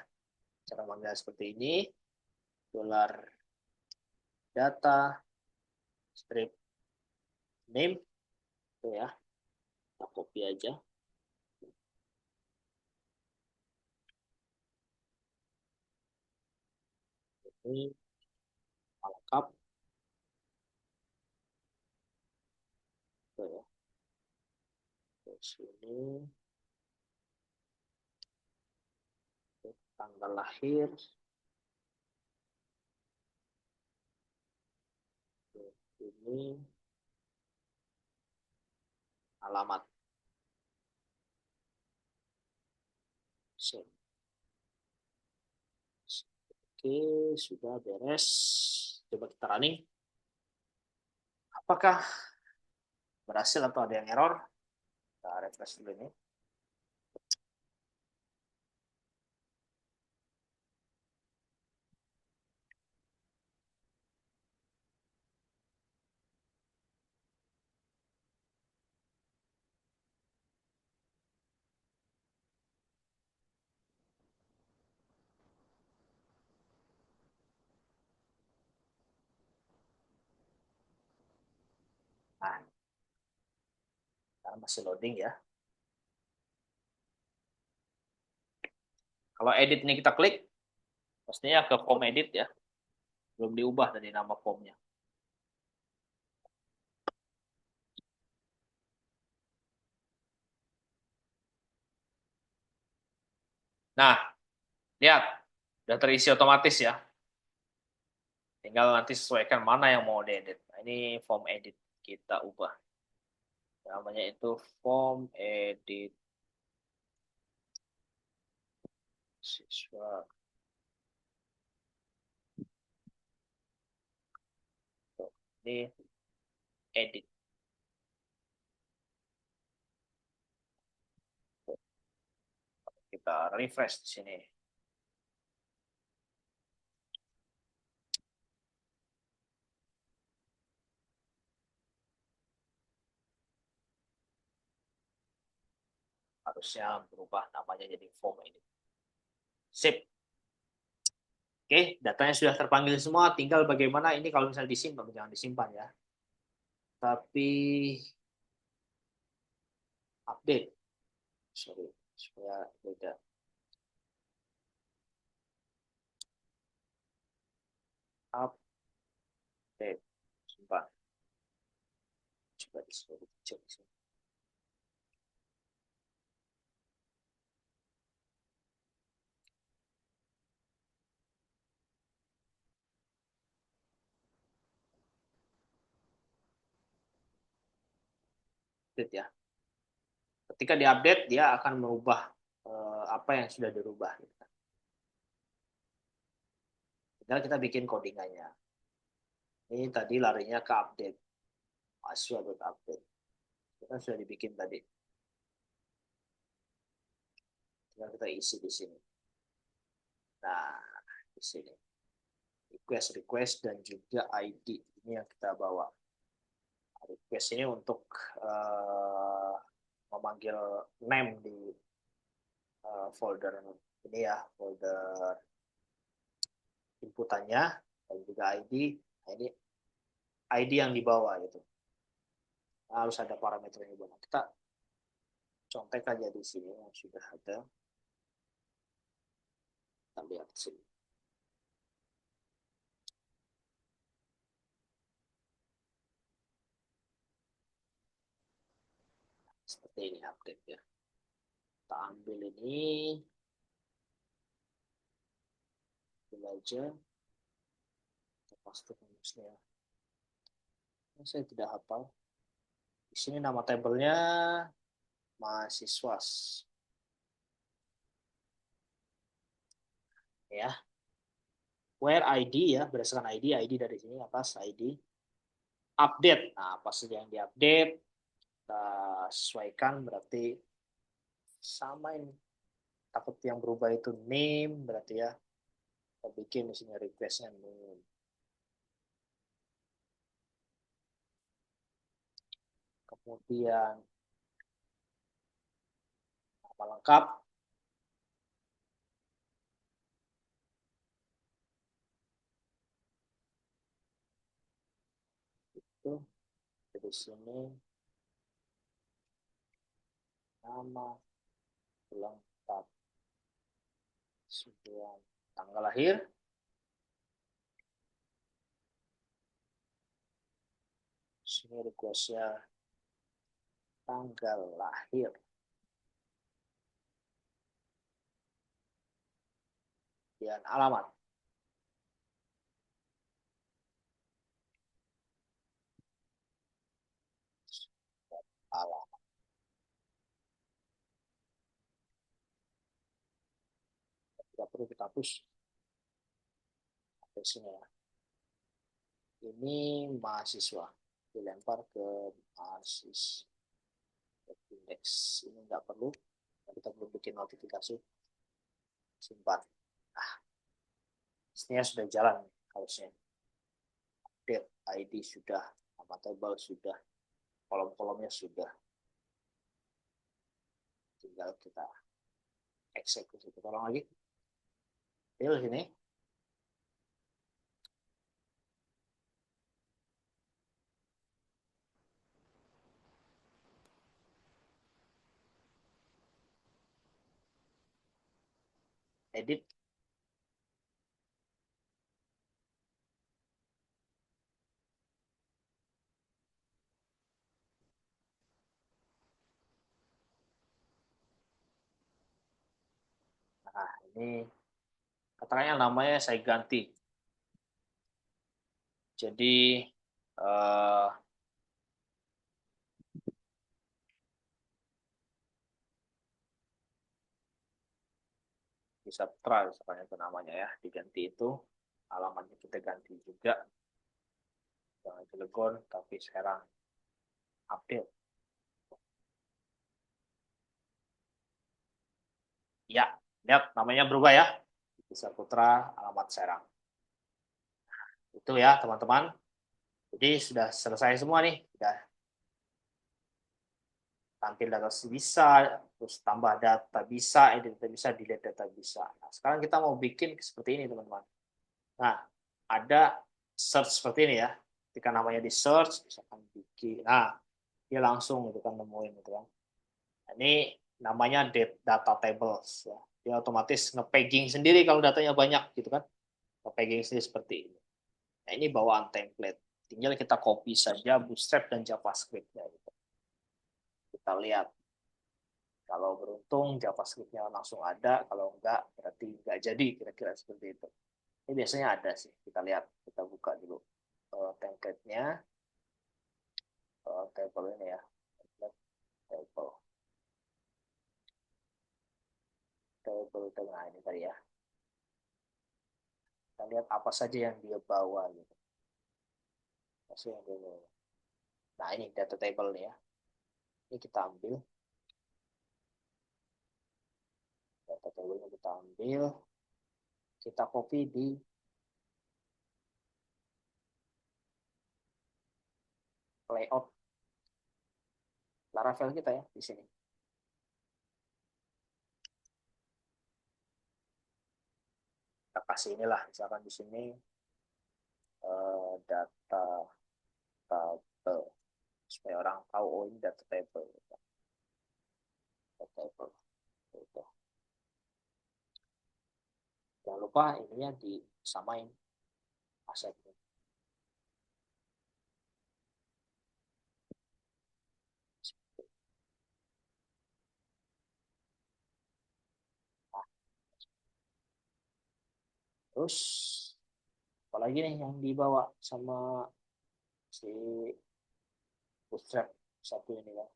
[SPEAKER 1] Cara manggil seperti ini. Dolar data strip name itu ya. Kita copy aja. Ini lengkap. Itu ya. Terus ini tanggal lahir. Ini alamat. Oke, sudah beres. Coba kita running. Apakah berhasil atau ada yang error? Kita refresh dulu ini. Nah, sekarang masih loading ya. Kalau edit ini kita klik, pastinya ke form edit ya. Belum diubah dari nama formnya. Nah, lihat. Sudah terisi otomatis ya. Tinggal nanti sesuaikan mana yang mau diedit. Nah, ini form edit kita ubah. Namanya itu form edit siswa. Ini edit. Kita refresh di sini. Harusnya berubah namanya jadi form edit. Sip. Oke, datanya sudah terpanggil semua. Tinggal bagaimana ini kalau misalnya disimpan, jangan disimpan ya. Tapi update. Sorry, supaya beda. Update. Simpan. Coba disuruh cek. Update ya. Ketika diupdate, dia akan merubah apa yang sudah dirubah. Tinggal kita bikin codingannya. Ini tadi larinya ke update. Mahasiswa.update. Kita sudah dibikin tadi. Tinggal kita isi di sini. Nah, di sini. Request dan juga ID. Ini yang kita bawa. Request ini untuk memanggil name di folder ini ya, folder inputannya dan juga ID. Nah, ini ID yang dibawa gitu. harus ada parameternya buat kita contek aja di sini yang sudah ada. Kita lihat di sini. Seperti ini update ya. Kita ambil ini, ambil aja. Kita pastikan ya. Saya tidak hafal. Di sini nama tabelnya mahasiswa. Ya. Where ID ya, berdasarkan ID dari sini atas ID. Update. Nah, apa saja yang diupdate kita sesuaikan berarti sama ini. Takut yang berubah itu name berarti ya. Kita bikin di sini requestnya name. Kemudian nama lengkap. Itu di sini nama lengkap. Sebuah tanggal lahir. Sini requestnya tanggal lahir. Dan alamat. Alamat. Tidak perlu kita hapus. Di sini ya. Ini mahasiswa. Dilempar ke mahasiswa. Index. Ini nggak perlu. Kita belum bikin notifikasi. Simpan. Nah, ini sudah jalan harusnya. Update ID sudah. Nama table sudah. Kolom-kolomnya sudah. Tinggal kita eksekusi. Kita ulang lagi. Pilih sini. Edit. Nah, ini katanya namanya saya ganti. Jadi eh, bisa try misalnya itu namanya ya diganti itu alamatnya kita ganti juga jangan Cilegon tapi sekarang update ya lihat namanya berubah ya bisa Putra alamat Serang itu ya teman-teman jadi sudah selesai semua nih sudah tampil data bisa terus tambah data bisa edit data bisa delete data bisa nah, sekarang kita mau bikin seperti ini teman-teman nah ada search seperti ini ya ketika namanya di search misalkan bikin nah dia langsung itu kan nemuin gitu kan. Ini namanya data tables ya. Dia otomatis nge-pegging sendiri kalau datanya banyak gitu kan. Nge-pegging sendiri seperti ini. Nah, ini bawaan template. Tinggal kita copy saja Bootstrap dan JavaScript ya gitu. Kita lihat kalau beruntung JavaScript-nya langsung ada, kalau enggak berarti enggak jadi kira-kira seperti itu. Ini biasanya ada sih. Kita lihat, kita buka dulu template-nya, table ini ya. Table, tengah ini tadi ya. Kita lihat apa saja yang dia bawa gitu. Masih yang dulu. Nah ini data table nih ya. Ini kita ambil data table kita ambil, kita copy di layout Laravel kita ya di sini. Kita kasih inilah misalkan di sini data table supaya orang tahu oh ini data table. Data table. Gitu. Jangan lupa ininya disamain asetnya. Nah, terus apalagi nih yang dibawa sama si bootstrap satu ini kan.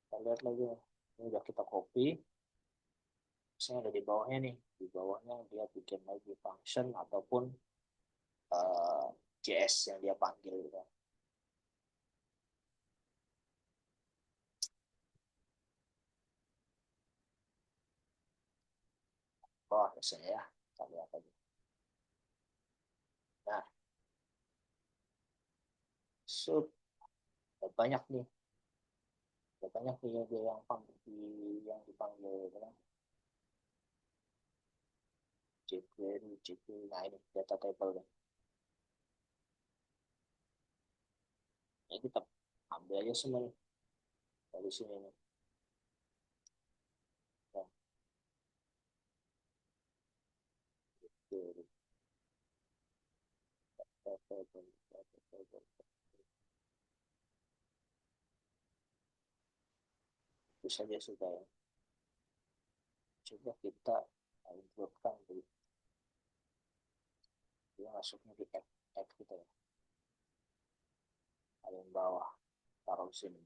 [SPEAKER 1] Kita lihat lagi. Ini udah kita copy. Misalnya ada di bawahnya nih. Di bawahnya dia bikin lagi function ataupun JS yang dia panggil gitu. Oh, biasanya ya. Kita lihat aja. Nah, so, banyak nih. Banyak nih dia yang dipanggil gitu kan. jQuery, jQuery. Nah, ini data table kan. Ini kita ambil aja semua nih. Dari sini nih. Nah, jQuery. Data table, data table. Itu saja sudah ya. Coba kita importkan dulu. Dia masuknya di app kita ya. Paling bawah. Taruh sini.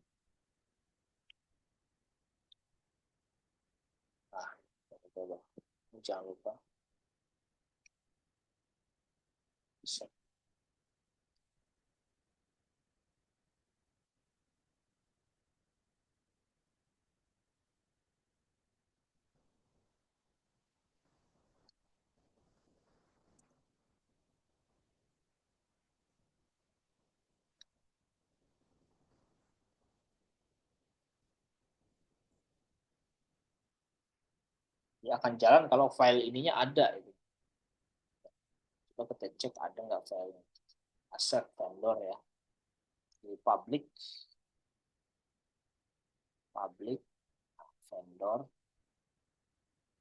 [SPEAKER 1] Nah, coba. Jangan lupa. Bisa. Dia akan jalan kalau file ininya ada. Gitu. Coba kita cek ada nggak file asset vendor ya. Di public vendor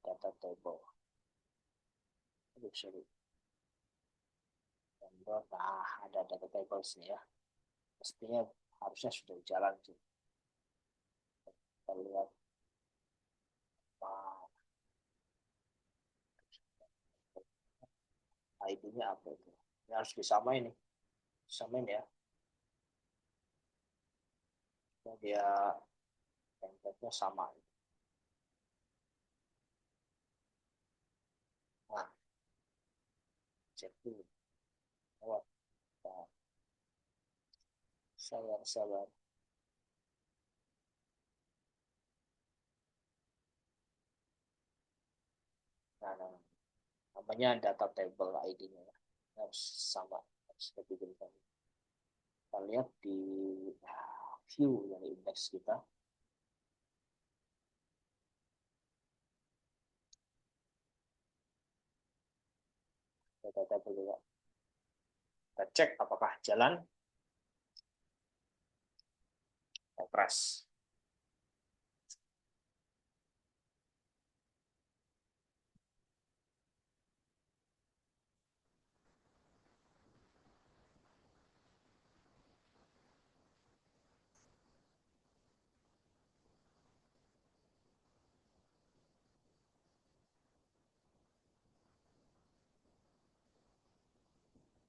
[SPEAKER 1] data table. Aduh, sorry. Vendor, nah ada data table sini ya. Pastinya harusnya sudah jalan sih. Kita lihat ID-nya apa itu. Ini harus disamain nih. Samain ya. Dia template-nya sama. Nah, cek dulu. Lewat. Nah, sabar. Nah. Namanya data table ID-nya. Harus sama. Harus dibikin. Kita lihat di view yang indeks kita. Data table juga. Kita cek apakah jalan. Press.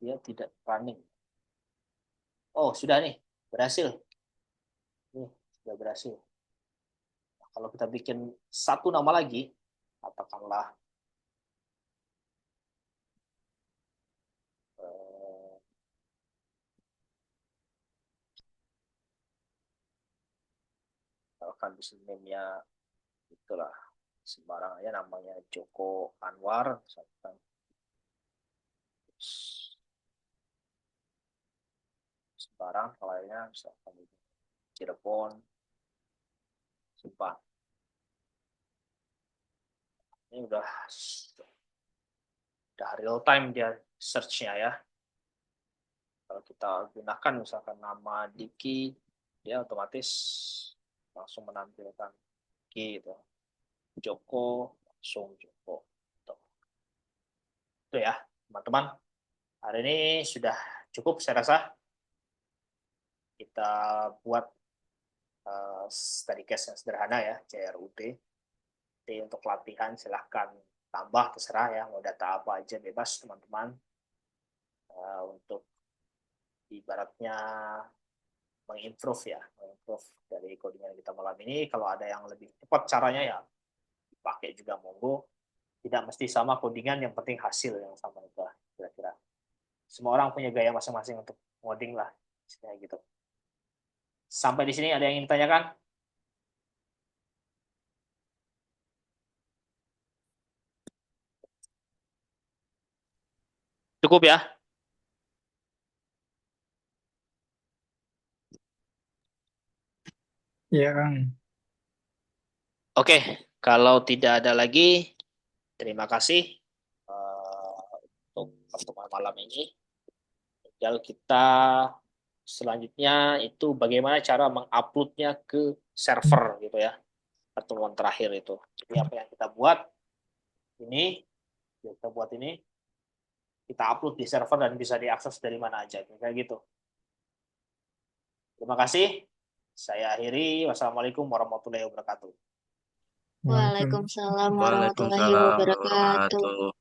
[SPEAKER 1] Dia tidak running. Oh, sudah nih. Berhasil. Nih, sudah berhasil. Nah, kalau kita bikin satu nama lagi, katakanlah misalkan bisnis name-nya itulah sembarang aja namanya Joko Anwar misalkan. Sembarang kaliannya misalkan Cirebon Sumpah. Ini udah real time dia search-nya ya.
[SPEAKER 2] Kalau kita gunakan misalkan nama Diki, dia otomatis langsung menampilkan Diki gitu. Joko langsung Joko. Gitu. Itu ya, teman-teman. Hari ini sudah cukup saya rasa. Kita buat study case yang sederhana ya, CRUT. Jadi untuk latihan silahkan tambah, terserah ya, mau data apa aja bebas teman-teman. Untuk ibaratnya mengimprove ya, mengimprove dari codingan kita malam ini. Kalau ada yang lebih cepat caranya ya pakai juga monggo. Tidak mesti sama codingan, yang penting hasil yang sama itu lah, kira-kira. Semua orang punya gaya masing-masing untuk ngoding lah, istilahnya gitu. Sampai di sini ada yang ingin ditanyakan? Cukup ya?
[SPEAKER 3] Iya, Kang.
[SPEAKER 1] Oke, kalau tidak ada lagi, terima kasih untuk pertemuan malam ini. Tinggal kita selanjutnya itu bagaimana cara menguploadnya ke server gitu ya. Pertemuan terakhir itu. Jadi apa yang kita buat ini, kita buat ini, kita upload di server dan bisa diakses dari mana aja. Kayak gitu. Terima kasih. Saya akhiri. Wassalamualaikum warahmatullahi wabarakatuh.
[SPEAKER 3] Waalaikumsalam.
[SPEAKER 4] Waalaikumsalam
[SPEAKER 5] Waalaikumsalam
[SPEAKER 4] warahmatullahi
[SPEAKER 5] warahmatullahi
[SPEAKER 4] wabarakatuh.
[SPEAKER 5] wabarakatuh.